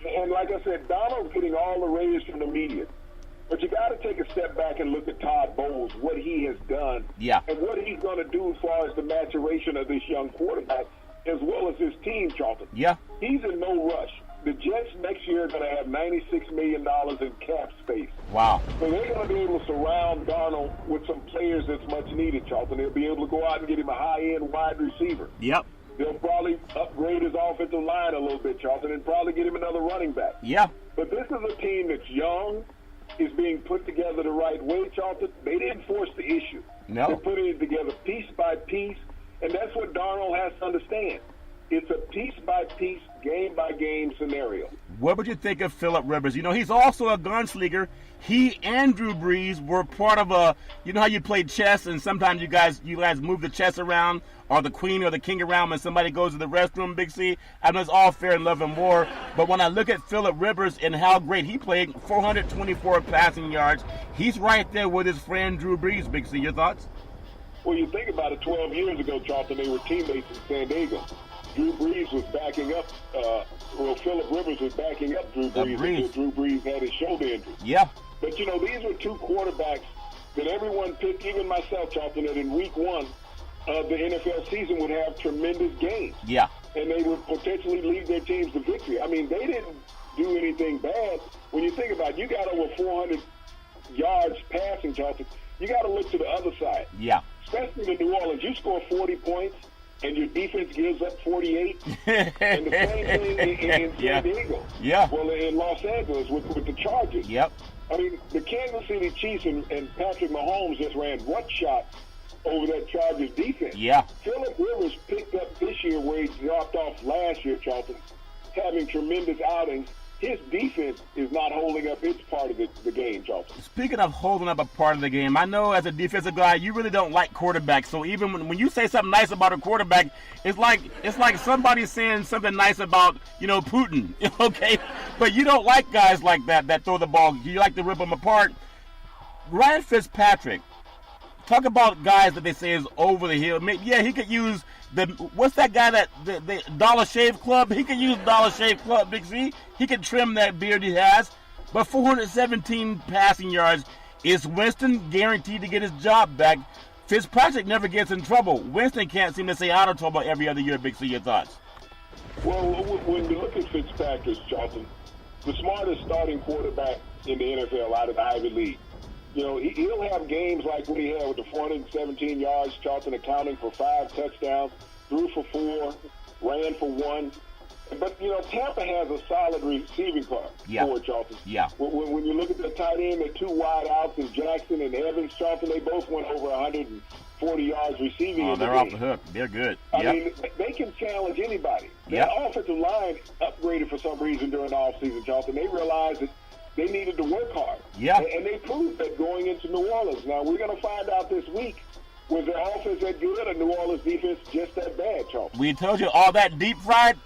And like I said, Donald's getting all the raise from the media. But you got to take a step back and look at Todd Bowles, what he has done, Yeah. and what he's going to do as far as the maturation of this young quarterback, as well as his team, Charlton. Yeah. He's in no rush. The Jets next year are going to have $96 million in cap space. Wow. So they're going to be able to surround Darnold with some players that's much needed, Charlton. They'll be able to go out and get him a high-end wide receiver. Yep. They'll probably upgrade his offensive line a little bit, Charlton, and probably get him another running back. Yeah. But this is a team that's young, is being put together the right way, Charlton. They didn't force the issue. No. They put it together piece by piece, and that's what Darnold has to understand. It's a piece-by-piece, game-by-game scenario. What would you think of Phillip Rivers? You know, he's also a gunslinger. He and Drew Brees were part of a, you know how you play chess and sometimes you guys move the chess around or the queen or the king around when somebody goes to the restroom, Big C? I know it's all fair in love and war, but when I look at Phillip Rivers and how great he played, 424 passing yards, he's right there with his friend Drew Brees, Big C. Your thoughts? Well, you think about it, 12 years ago, Charlton, they were teammates in San Diego. Drew Brees was backing up, Phillip Rivers was backing up Drew Brees until Drew Brees had his shoulder injury. Yeah. But, you know, these were two quarterbacks that everyone picked, even myself, Charlton, that in week one of the NFL season would have tremendous games. Yeah. And they would potentially lead their teams to victory. I mean, they didn't do anything bad. When you think about it, you got over 400 yards passing, Charlton. You got to look to the other side. Yeah. Especially in New Orleans. You score 40 points, and your defense gives up 48. And the same thing in San Diego. Yeah. Well, in Los Angeles with the Chargers. Yep. I mean, the Kansas City Chiefs and Patrick Mahomes just ran roughshod over that Chargers defense. Yeah. Phillip Rivers picked up this year where he dropped off last year, Charlton, having tremendous outings. His defense is not holding up its part of the game, Charlton. Speaking of holding up a part of the game, I know as a defensive guy, you really don't like quarterbacks. So even when you say something nice about a quarterback, it's like somebody saying something nice about, you know, Putin, okay? But you don't like guys like that throw the ball. You like to rip them apart. Ryan Fitzpatrick, talk about guys that they say is over the hill. Yeah, he could use what's that guy that the Dollar Shave Club? He could use Dollar Shave Club, Big Z. He could trim that beard he has. But 417 passing yards, is Winston guaranteed to get his job back? Fitzpatrick never gets in trouble. Winston can't seem to stay out of trouble every other year, Big C. Your thoughts? Well, when you look at Fitzpatrick, Charlton, the smartest starting quarterback in the NFL out of the Ivy League. You know, he'll have games like what he had with the 417 yards, Charlton, accounting for 5 touchdowns, threw for 4, ran for 1. But, you know, Tampa has a solid receiving car for Charlton. Yeah. When you look at the tight end, the 2 wide outs in Jackson and Evans, Charlton, they both went over 140 yards receiving. Oh, they're off the hook. They're good. I mean, they can challenge anybody. Their offensive line upgraded for some reason during the offseason, Charlton. They realized that they needed to work hard. Yeah. And they proved that going into New Orleans. Now, we're going to find out this week, was their offense that good or New Orleans defense just that bad, Charles? We told you all that deep fried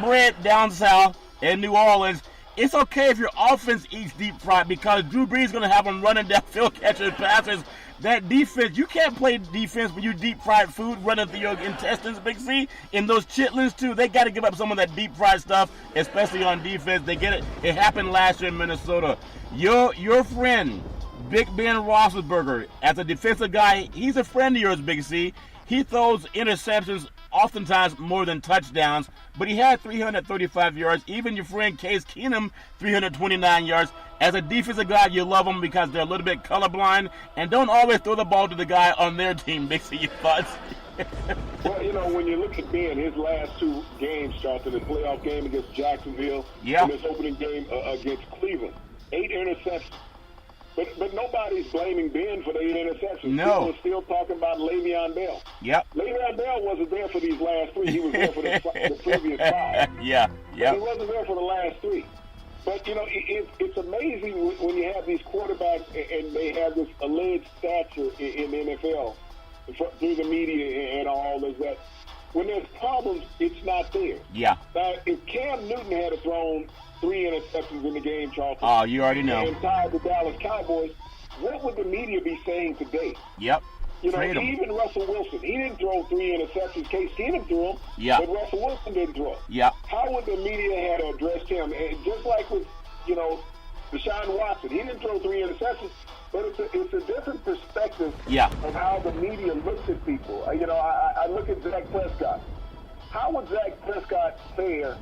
bread down south in New Orleans. It's okay if your offense eats deep fried because Drew Brees is going to have them running downfield catching passes. That defense, you can't play defense when you deep fried food running through your intestines, Big C. And those chitlins too, they got to give up some of that deep fried stuff, especially on defense. They get it. It happened last year in Minnesota. Your friend, Big Ben Roethlisberger, as a defensive guy, he's a friend of yours, Big C. He throws interceptions oftentimes more than touchdowns, but he had 335 yards. Even your friend Case Keenum, 329 yards. As a defensive guy, you love them because they're a little bit colorblind and don't always throw the ball to the guy on their team, Big C. Your thoughts? Well, you know, when you look at Ben, his last 2 games, Charlton, the playoff game against Jacksonville and his opening game against Cleveland, 8 interceptions. But nobody's blaming Ben for the 8 interceptions. No. People are still talking about Le'Veon Bell. Yep. Le'Veon Bell wasn't there for these last 3. He was there for the previous 5. Yeah. But he wasn't there for the last 3. But, you know, it's amazing when you have these quarterbacks and they have this alleged stature in the NFL through the media and all, is that when there's problems, it's not there. Yeah. Now, if Cam Newton had thrown 3 interceptions in the game, Charlton, oh, you already know, and tied the Dallas Cowboys, what would the media be saying today? Yep. You know, even Russell Wilson, he didn't throw 3 interceptions. Case Keenum threw them, but Russell Wilson didn't throw them. Yeah. How would the media have addressed him? And just like with, you know, Deshaun Watson, he didn't throw 3 interceptions, but it's a different perspective of how the media looks at people. I look at Dak Prescott. How would Dak Prescott fare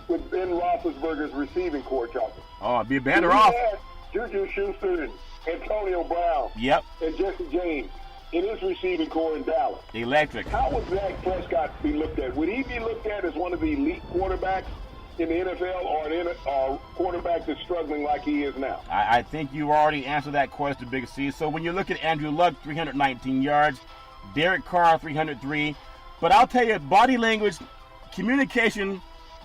with Ben Roethlisberger's receiving corps, Charlton? Oh, it'd be better off. Juju Schuster and Antonio Brown and Jesse James in his receiving corps in Dallas. Electric. How would Dak Prescott be looked at? Would he be looked at as one of the elite quarterbacks in the NFL or a quarterback that's struggling like he is now? I think you already answered that question, Big C. So when you look at Andrew Luck, 319 yards, Derek Carr, 303. But I'll tell you, body language, communication,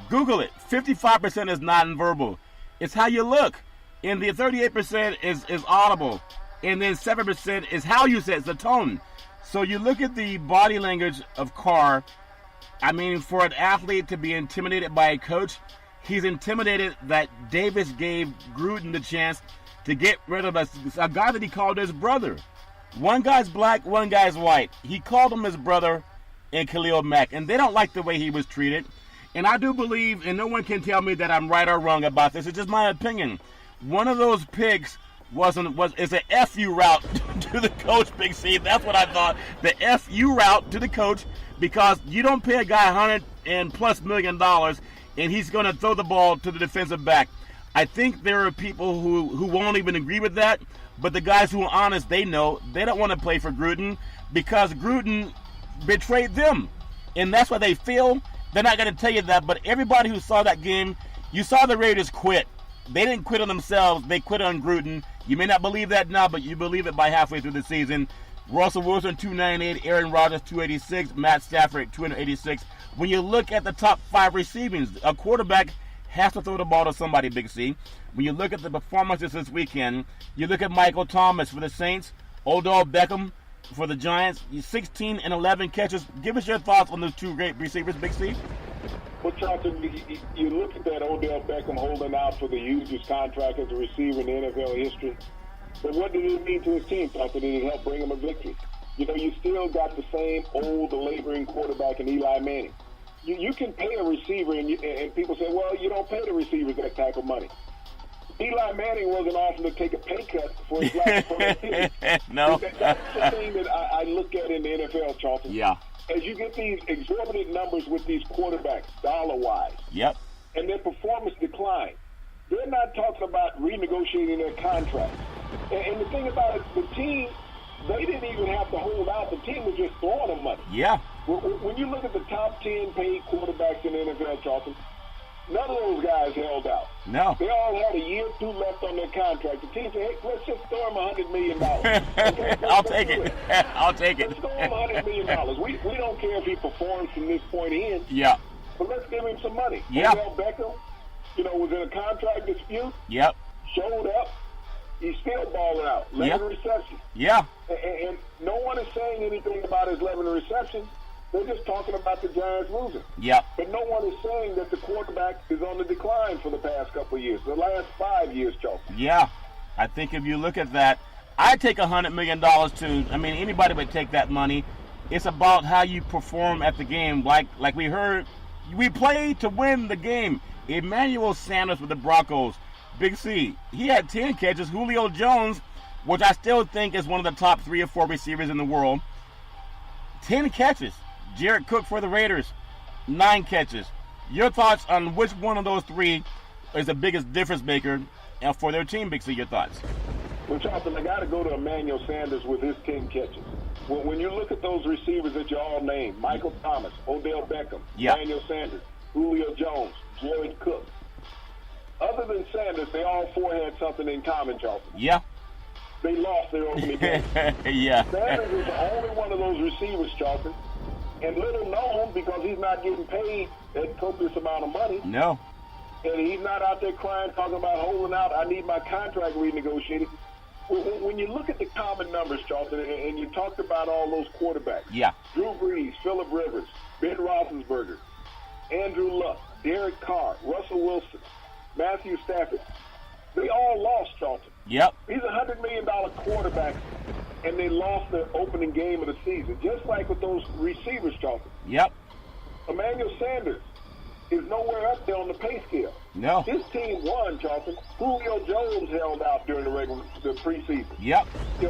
Google it. 55% is nonverbal. It's how you look. And the 38% is audible. And then 7% is how you say it. It's the tone. So you look at the body language of Carr. I mean, for an athlete to be intimidated by a coach, he's intimidated that Davis gave Gruden the chance to get rid of a guy that he called his brother. One guy's black, one guy's white. He called him his brother and Khalil Mack, and they don't like the way he was treated. And I do believe, and no one can tell me that I'm right or wrong about this, it's just my opinion. One of those picks is an FU route to the coach, Big C. That's what I thought. The FU route to the coach, because you don't pay a guy $100+ million and he's going to throw the ball to the defensive back. I think there are people who won't even agree with that, but the guys who are honest, they know they don't want to play for Gruden because Gruden betrayed them. And that's why they feel. They're not going to tell you that, but everybody who saw that game, you saw the Raiders quit. They didn't quit on themselves. They quit on Gruden. You may not believe that now, but you believe it by halfway through the season. Russell Wilson, 298. Aaron Rodgers, 286. Matt Stafford, 286. When you look at the top 5 receivings, a quarterback has to throw the ball to somebody, Big C. When you look at the performances this weekend, you look at Michael Thomas for the Saints, Odell Beckham for the Giants, 16 and 11 catches. Give us your thoughts on those 2 great receivers, Big C. Well, Charlton, you look at that Odell Beckham holding out for the hugest contract as a receiver in the NFL history. But what did it mean to his team, Charlton? Did it help bring him a victory? You still got the same old, laboring quarterback in Eli Manning. You can pay a receiver, and people say, well, you don't pay the receivers that type of money. Eli Manning wasn't offered to take a pay cut for his last productivity. No. That's the thing that I look at in the NFL, Charlton. Yeah. As you get these exorbitant numbers with these quarterbacks, dollar-wise, and their performance decline, they're not talking about renegotiating their contracts. And the thing about it, the team, they didn't even have to hold out. The team was just throwing them money. Yeah. When you look at the top 10 paid quarterbacks in the NFL, Charlton, none of those guys held out. No. They all had a year or 2 left on their contract. The team said, hey, let's just throw them $100 million. Okay, I'll take it. I'll take it. Let's throw him $100 million. We don't care if he performs from this point in. Yeah. But let's give him some money. Yeah. Odell Beckham, was in a contract dispute. Yep. Showed up. He's still balling out. 11 receptions. Yeah. And no one is saying anything about his 11 receptions. They're just talking about the Giants losing. Yep. But no one is saying that the quarterback is on the decline for the past couple of years, the last 5 years, Charlton. Yeah. I think if you look at that, I'd take $100 million too. I mean, anybody would take that money. It's about how you perform at the game. Like we heard, we play to win the game. Emmanuel Sanders with the Broncos, Big C, he had 10 catches. Julio Jones, which I still think is one of the top 3 or 4 receivers in the world, 10 catches. Jared Cook for the Raiders, 9 catches. Your thoughts on which one of those 3 is the biggest difference maker for their team, Big C? Your thoughts? Well, Charlton, I got to go to Emmanuel Sanders with his 10 catches. When you look at those receivers that you all named, Michael Thomas, Odell Beckham, Emmanuel Sanders, Julio Jones, Jared Cook, other than Sanders, they all 4 had something in common, Charlton. Yeah. They lost their opening game. Yeah. Sanders is the only one of those receivers, Charlton, and little known because he's not getting paid that copious amount of money. No. And he's not out there crying, talking about holding out, I need my contract renegotiated. When you look at the common numbers, Charlton, and you talked about all those quarterbacks, Drew Brees, Phillip Rivers, Ben Roethlisberger, Andrew Luck, Derek Carr, Russell Wilson, Matthew Stafford, they all lost, Charlton. Yep. These are $100 million quarterbacks, and they lost their opening game of the season, just like with those receivers, Charlton. Yep. Emmanuel Sanders is nowhere up there on the pay scale. No. His team won, Charlton. Julio Jones held out during the preseason. Yep.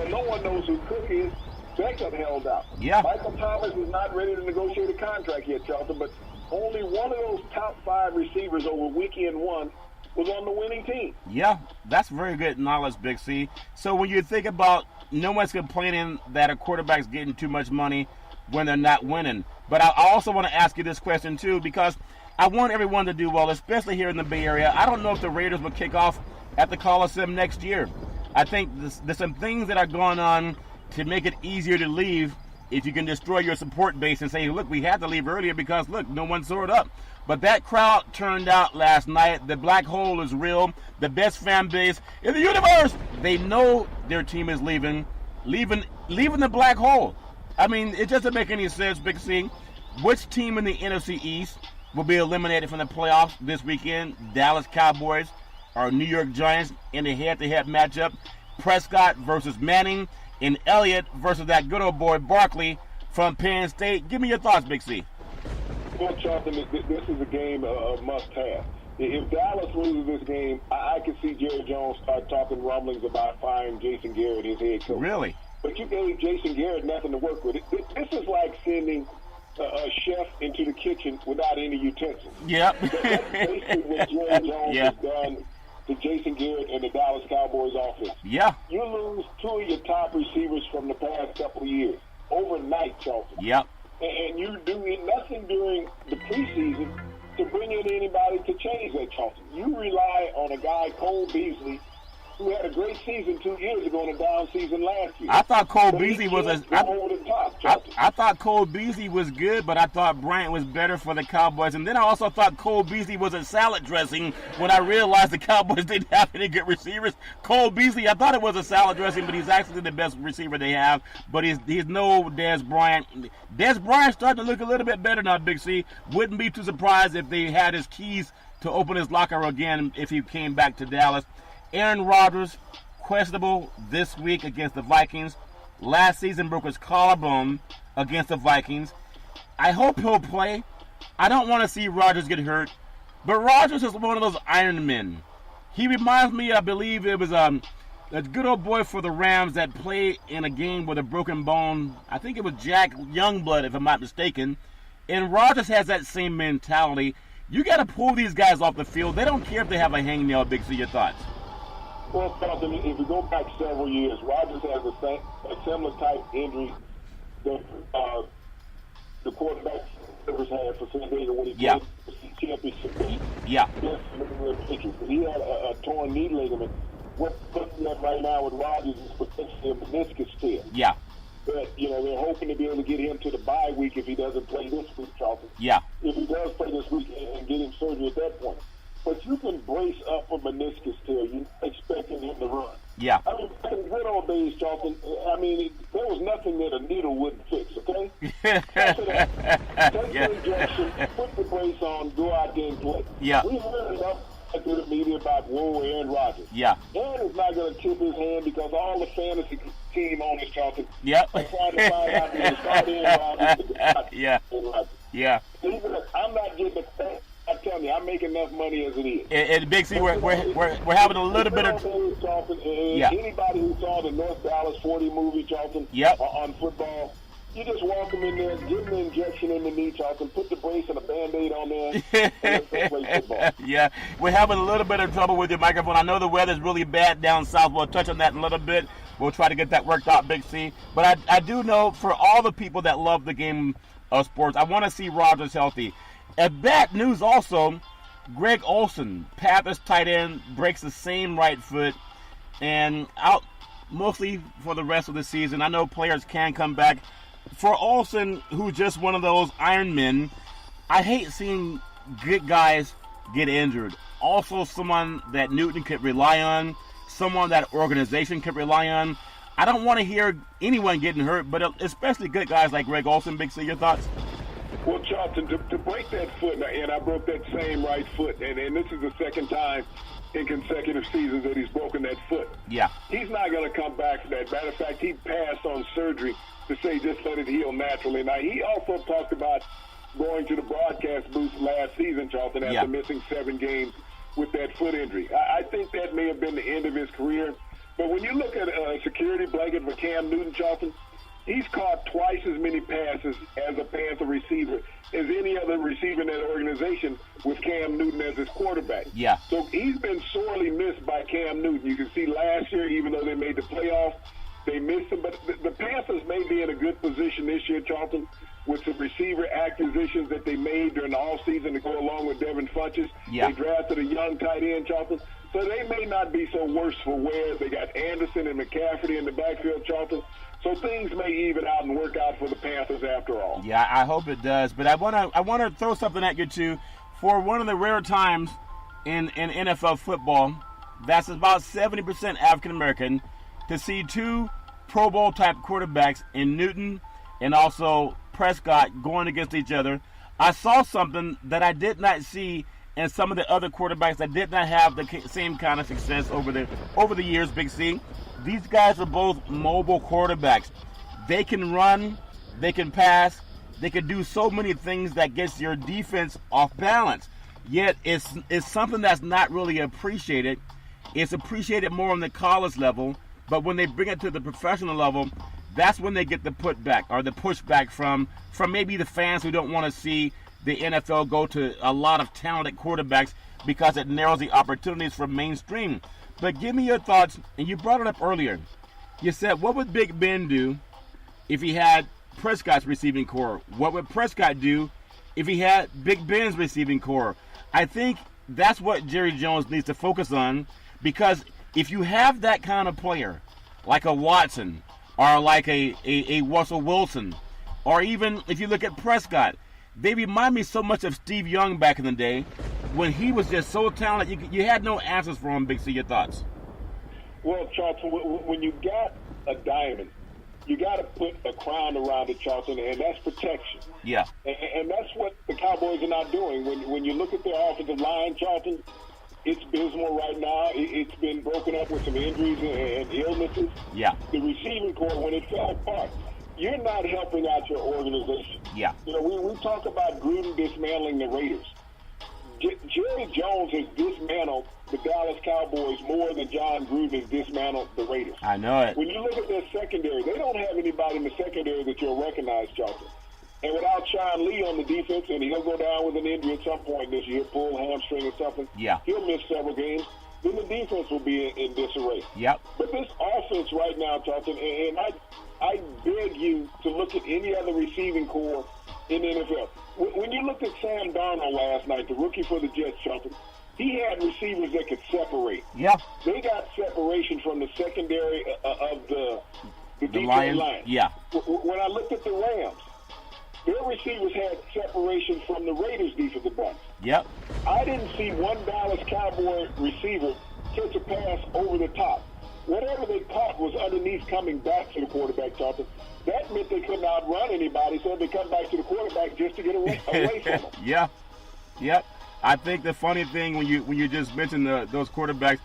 No one knows who Cook is. Beckham held out. Yeah. Michael Thomas is not ready to negotiate a contract yet, Charlton, but only one of those top 5 receivers over weekend 1 was on the winning team. Yeah, that's very good knowledge, Big C. So when you think about no one's complaining that a quarterback's getting too much money when they're not winning. But I also want to ask you this question, too, because I want everyone to do well, especially here in the Bay Area. I don't know if the Raiders will kick off at the Coliseum next year. I think there's some things that are going on to make it easier to leave if you can destroy your support base and say, look, we had to leave earlier because, look, no one showed up. But that crowd turned out last night. The black hole is real. The best fan base in the universe. They know their team is leaving the black hole. I mean, it doesn't make any sense, Big C. Which team in the NFC East will be eliminated from the playoffs this weekend? Dallas Cowboys or New York Giants in the head-to-head matchup? Prescott versus Manning, and Elliott versus that good old boy Barkley from Penn State. Give me your thoughts, Big C. Well, Charlton, this is a game of must-have. If Dallas loses this game, I can see Jerry Jones start talking rumblings about firing Jason Garrett, his head coach. Really? But you gave Jason Garrett nothing to work with. This is like sending a chef into the kitchen without any utensils. Yep. That's basically what Jerry Jones has done to Jason Garrett and the Dallas Cowboys offense. Yeah. You lose 2 of your top receivers from the past couple of years overnight, Charlton. Yep. And you do nothing during the preseason to bring in anybody to change that, Charlton. You rely on a guy, Cole Beasley, who had a great season 2 years ago and a down season last year. I thought Cole Beasley was over the top, Charlton. I thought Cole Beasley was good, but I thought Bryant was better for the Cowboys. And then I also thought Cole Beasley was a salad dressing when I realized the Cowboys didn't have any good receivers. Cole Beasley, I thought it was a salad dressing, but he's actually the best receiver they have. But he's no Dez Bryant. Dez Bryant's starting to look a little bit better now, Big C. Wouldn't be too surprised if they had his keys to open his locker again if he came back to Dallas. Aaron Rodgers, questionable this week against the Vikings. Last season broke his collarbone against the Vikings. I hope he'll play. I don't want to see Rodgers get hurt. But Rodgers is one of those Iron Men. He reminds me, I believe it was a good old boy for the Rams that played in a game with a broken bone. I think it was Jack Youngblood, if I'm not mistaken. And Rodgers has that same mentality. You got to pull these guys off the field. They don't care if they have a hangnail, Big C. Your thoughts? Well, Charlton, if you go back several years, Rodgers has a similar type injury that the quarterback had for San Diego when he played the championship. Yeah. He had a torn knee ligament. What's looking at right now with Rodgers is potentially a meniscus tear. Yeah. But, they're hoping to be able to get him to the bye week if he doesn't play this week, Charlton. Yeah. If he does play this week and get him surgery at that point. But you can brace up a meniscus tear. You're expecting him to run. Yeah. I mean, back in the good old days, Charlton, there was nothing that a needle wouldn't fix, okay? Take the injection, put the brace on, go out there and play. Yeah. We heard enough to the media about, Aaron Rodgers. Yeah. Aaron is not going to tip his hand because all the fantasy team owners, Charlton, yep. are trying to find out if start Aaron Rodgers. Yeah. Yeah. I'm not getting the thing. I'm telling you, I make enough money as it is. And Big C, we're having a little bit of. Charlton, anybody who saw the North Dallas 40 movie, Charlton, on football, you just walk them in there, give them an injection in the knee, Charlton, put the brace and a Band-Aid on there, and let them play football. Yeah, we're having a little bit of trouble with your microphone. I know the weather's really bad down south. We'll touch on that in a little bit. We'll try to get that worked out, Big C. But I do know for all the people that love the game of sports, I want to see Rodgers healthy. At bad news also, Greg Olsen, Panthers tight end, breaks the same right foot and out mostly for the rest of the season. I know players can come back. For Olsen, who's just one of those Iron Men, I hate seeing good guys get injured. Also someone that Newton could rely on, someone that organization could rely on. I don't want to hear anyone getting hurt, but especially good guys like Greg Olsen. Big C, your thoughts? Well, Charlton, to break that foot, and I broke that same right foot, and this is the second time in consecutive seasons that he's broken that foot. Yeah. He's not going to come back from that. Matter of fact, he passed on surgery to say just let it heal naturally. Now, he also talked about going to the broadcast booth last season, Charlton, after missing 7 games with that foot injury. I think that may have been the end of his career. But when you look at a security blanket for Cam Newton, Charlton, he's caught twice as many passes as a Panther receiver as any other receiver in that organization with Cam Newton as his quarterback. Yeah. So he's been sorely missed by Cam Newton. You can see last year, even though they made the playoffs, they missed him. But the Panthers may be in a good position this year, Charlton, with some receiver acquisitions that they made during the offseason to go along with Devin Funchess. Yeah. They drafted a young tight end, Charlton. So they may not be so worse for wear. They got Anderson and McCaffrey in the backfield, Charlton. So things may even out and work out for the Panthers after all. Yeah, I hope it does. But I want to throw something at you too. For one of the rare times in NFL football, that's about 70% African American, to see two Pro Bowl type quarterbacks in Newton and also Prescott going against each other. I saw something that I did not see in some of the other quarterbacks that did not have the same kind of success over the years, Big C. These guys are both mobile quarterbacks. They can run, they can pass, they can do so many things that gets your defense off balance. Yet it's something that's not really appreciated. It's appreciated more on the college level, but when they bring it to the professional level, that's when they get the putback or the pushback from maybe the fans who don't want to see the NFL go to a lot of talented quarterbacks because it narrows the opportunities for mainstream. But give me your thoughts, and you brought it up earlier. You said, what would Big Ben do if he had Prescott's receiving core? What would Prescott do if he had Big Ben's receiving core? I think that's what Jerry Jones needs to focus on, because if you have that kind of player, like a Watson or like a Russell Wilson, or even if you look at Prescott, they remind me so much of Steve Young back in the day when he was just so talented. You had no answers for him, Big C. Your thoughts? Well, Charlton, when you got a diamond, you got to put a crown around it, Charlton, and that's protection. Yeah. And that's what the Cowboys are not doing. When you look at their offensive line, Charlton, it's abysmal right now. It's been broken up with some injuries and illnesses. Yeah. The receiving core, when it fell apart, you're not helping out your organization. Yeah. You know, we talk about Gruden dismantling the Raiders. Jerry Jones has dismantled the Dallas Cowboys more than John Gruden has dismantled the Raiders. I know it. When you look at their secondary, they don't have anybody in the secondary that you'll recognize, Charlton. And without Sean Lee on the defense, and he'll go down with an injury at some point this year, pull hamstring or something, yeah, he'll miss several games, then the defense will be in disarray. Yep. But this offense right now, Charlton, and I beg you to look at any other receiving core in the NFL. When you looked at Sam Darnold last night, the rookie for the Jets, Charlton, he had receivers that could separate. Yeah. They got separation from the secondary of the defensive line. Yeah. When I looked at the Rams, their receivers had separation from the Raiders' defensive backs. Yep. I didn't see one Dallas Cowboy receiver catch a pass over the top. Whatever they caught was underneath coming back to the quarterback, Charlton. That meant they couldn't outrun anybody, so they come back to the quarterback just to get away from them. Yeah. Yep. I think the funny thing when you just mentioned those quarterbacks,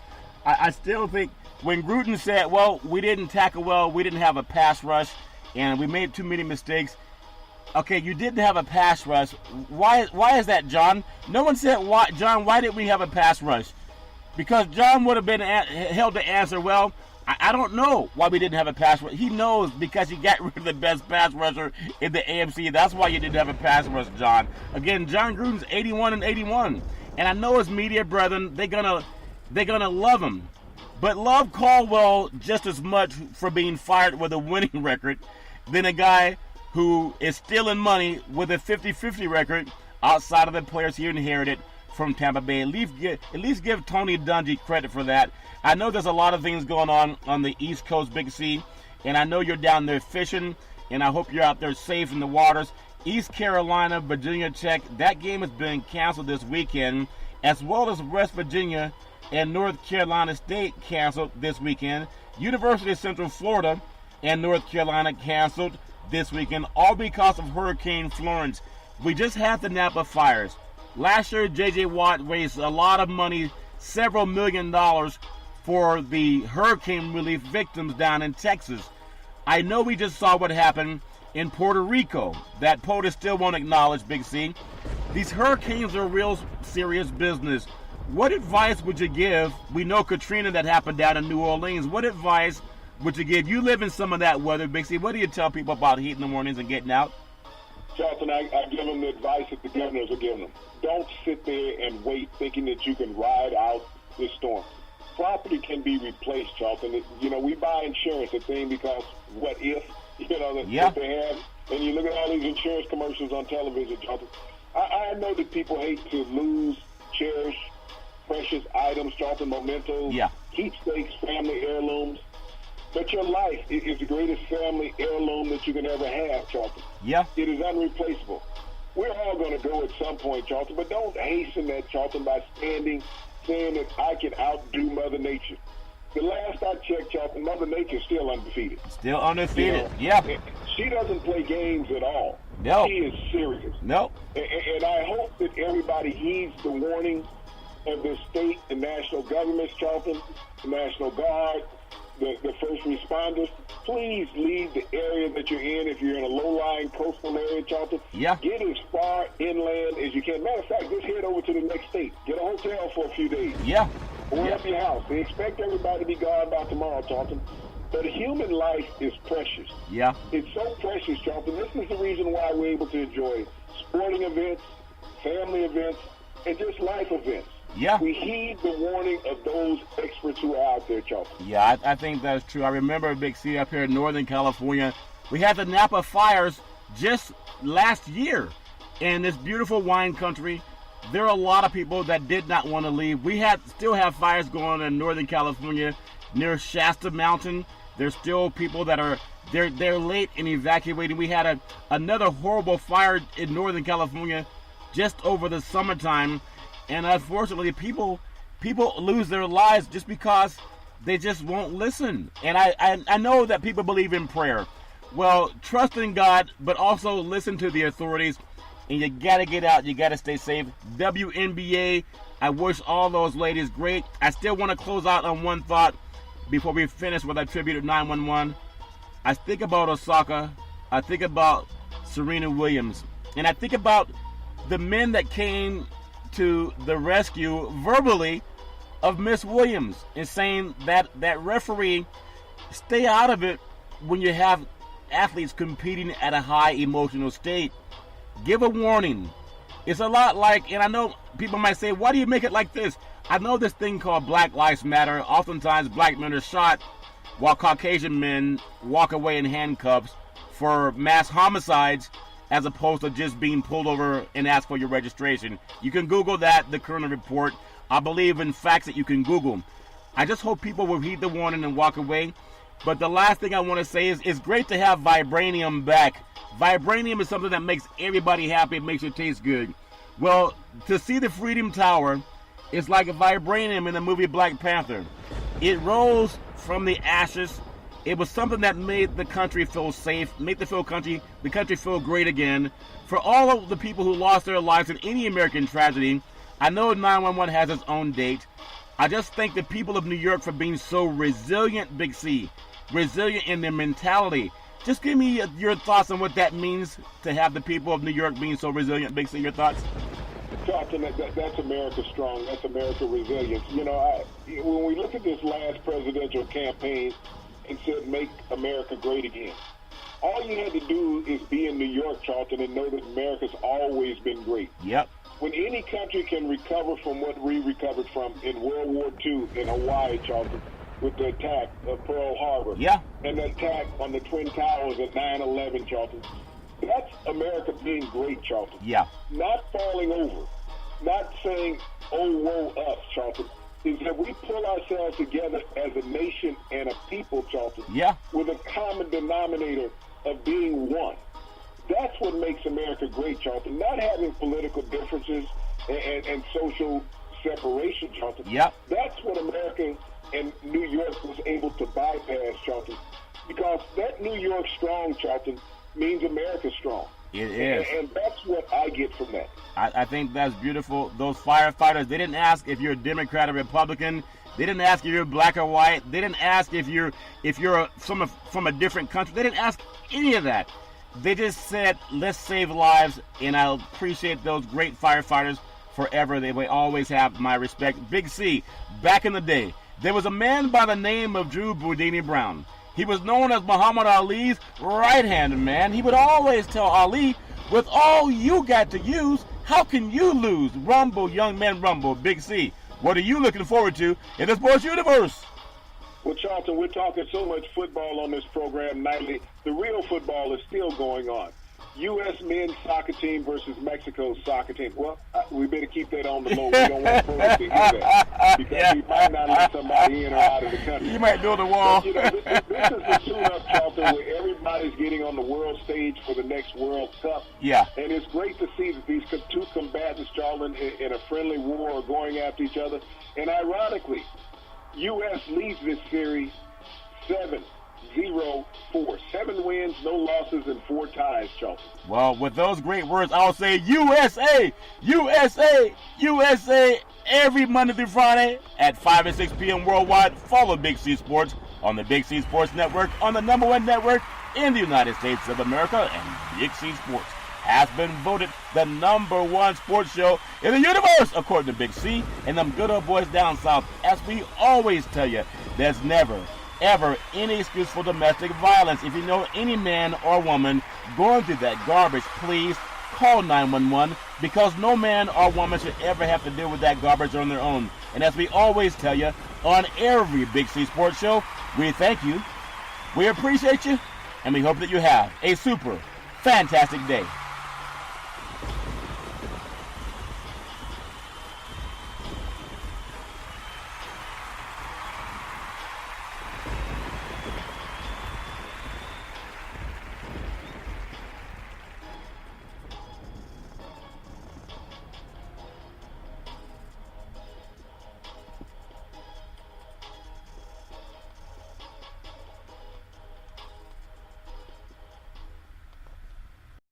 I still think when Gruden said, well, we didn't tackle well, we didn't have a pass rush, and we made too many mistakes. Okay, you didn't have a pass rush. Why is that, John? No one said, why, John, why didn't we have a pass rush? Because John would have been held to answer, well, I don't know why we didn't have a pass rush. He knows because you got rid of the best pass rusher in the AFC. That's why you didn't have a pass rush, John. Again, John Gruden's 81-81. And I know his media brethren, they're gonna love him. But love Caldwell just as much for being fired with a winning record than a guy who is stealing money with a 50-50 record outside of the players he inherited from Tampa Bay. At least give Tony Dungy credit for that. I know there's a lot of things going on the East Coast, Big C, and I know you're down there fishing, and I hope you're out there safe in the waters. East Carolina, Virginia Tech, that game has been canceled this weekend, as well as West Virginia and North Carolina State canceled this weekend. University of Central Florida and North Carolina canceled this weekend, all because of Hurricane Florence. We just had the Napa fires. Last year, J.J. Watt raised a lot of money, several $1 million, for the hurricane relief victims down in Texas. I know we just saw what happened in Puerto Rico that POTUS still won't acknowledge, Big C. These hurricanes are real serious business. What advice would you give? We know Katrina that happened down in New Orleans. What advice would you give? You live in some of that weather, Big C. What do you tell people about heat in the mornings and getting out? Charlton, I give them the advice that the governors are giving them. Don't sit there and wait thinking that you can ride out this storm. Property can be replaced, Charlton. We buy insurance, a thing because what if, that they have. And you look at all these insurance commercials on television, Charlton. I know that people hate to lose, cherish precious items, Charlton, mementos, keepsakes, family heirlooms. But your life is the greatest family heirloom that you can ever have, Charlton. Yeah. It is unreplaceable. We're all going to go at some point, Charlton, but don't hasten that, Charlton, by saying that I can outdo Mother Nature. The last I checked, Charlton, Mother Nature's still undefeated. Still undefeated, yeah. She doesn't play games at all. No. She is serious. No. And I hope that everybody heeds the warning of the state and national governments, Charlton, the National Guard, the first responders. Please leave the area that you're in. If you're in a low-lying coastal area, Charlton, get as far inland as you can. Matter of fact, just head over to the next state. Get a hotel for a few days. Or up your house. They expect everybody to be gone by tomorrow, Charlton. But human life is precious. It's so precious, Charlton. This is the reason why we're able to enjoy sporting events, family events, and just life events. We heed the warning of those experts who are out there, Charlton. I think that's true. I remember, Big C, up here in Northern California, we had the Napa fires just last year in this beautiful wine country. There are a lot of people that did not want to leave. We still have fires going on in Northern California near Shasta Mountain. There's still people that are they're late in evacuating. We had another horrible fire in Northern California just over the summertime. And unfortunately, people lose their lives just because they just won't listen. And I know that people believe in prayer. Well, trust in God, but also listen to the authorities. And you got to get out. You got to stay safe. WNBA, I wish all those ladies great. I still want to close out on one thought before we finish with our tribute to 911. I think about Osaka. I think about Serena Williams. And I think about the men that came to the rescue verbally of Miss Williams and saying that referee, stay out of it when you have athletes competing at a high emotional state. Give a warning. It's a lot like, and I know people might say, why do you make it like this? I know this thing called Black Lives Matter. Oftentimes black men are shot while Caucasian men walk away in handcuffs for mass homicides as opposed to just being pulled over and asked for your registration. You can Google that, the Kerner Report. I believe in facts that you can Google. I just hope people will heed the warning and walk away. But the last thing I want to say is it's great to have Vibranium back. Vibranium is something that makes everybody happy. It makes it taste good. Well, to see the Freedom Tower is like a Vibranium in the movie Black Panther. It rose from the ashes. It was something that made the country feel safe, made the country feel great again. For all of the people who lost their lives in any American tragedy, I know 911 has its own date. I just thank the people of New York for being so resilient, Big C, resilient in their mentality. Just give me your thoughts on what that means to have the people of New York being so resilient, Big C. Your thoughts? Charlton, that's America strong. That's America resilience. When we look at this last presidential campaign, and said, make America great again. All you had to do is be in New York, Charlton, and know that America's always been great. When any country can recover from what we recovered from in World War II in Hawaii, Charlton, with the attack of Pearl Harbor, and the attack on the Twin Towers at 9/11, Charlton, that's America being great, Charlton. Not falling over, not saying, oh, woe us, Charlton. Is that we pull ourselves together as a nation and a people, Charlton, with a common denominator of being one. That's what makes America great, Charlton. Not having political differences and social separation, Charlton. That's what America and New York was able to bypass, Charlton. Because that New York strong, Charlton, means America strong. It is. And that's what I get from that. I think that's beautiful. Those firefighters, they didn't ask if you're a Democrat or Republican. They didn't ask if you're black or white. They didn't ask if you're from a different country. They didn't ask any of that. They just said, let's save lives, and I appreciate those great firefighters forever. They will always have my respect. Big C, back in the day, there was a man by the name of Drew Boudini Brown. He was known as Muhammad Ali's right-handed man. He would always tell Ali, with all you got to use, how can you lose? Rumble, young man, rumble. Big C, what are you looking forward to in the sports universe? Well, Charlton, we're talking so much football on this program nightly. The real football is still going on. U.S. men's soccer team versus Mexico's soccer team. Well, we better keep that on the low. We don't want folks to hear that because we might not let somebody in or out of the country. You might build a wall. But, this is the tune-up, Charlton, where everybody's getting on the world stage for the next World Cup. Yeah. And it's great to see that these two combatants, Charlton, in a friendly war are going after each other. And ironically, U.S. leads this series 7-0-4. 7 wins, no losses, and 4 ties, Charlton. Well, with those great words, I'll say USA, USA, USA every Monday through Friday at 5 and 6 p.m. worldwide. Follow Big C Sports on the Big C Sports Network, on the #1 network in the United States of America. And Big C Sports has been voted the #1 sports show in the universe, according to Big C and them good old boys down south. As we always tell you, there's never, ever any excuse for domestic violence. If you know any man or woman going through that garbage, please call 911, because no man or woman should ever have to deal with that garbage on their own. And as we always tell you on every Big C Sports show, we thank you, we appreciate you, and we hope that you have a super fantastic day.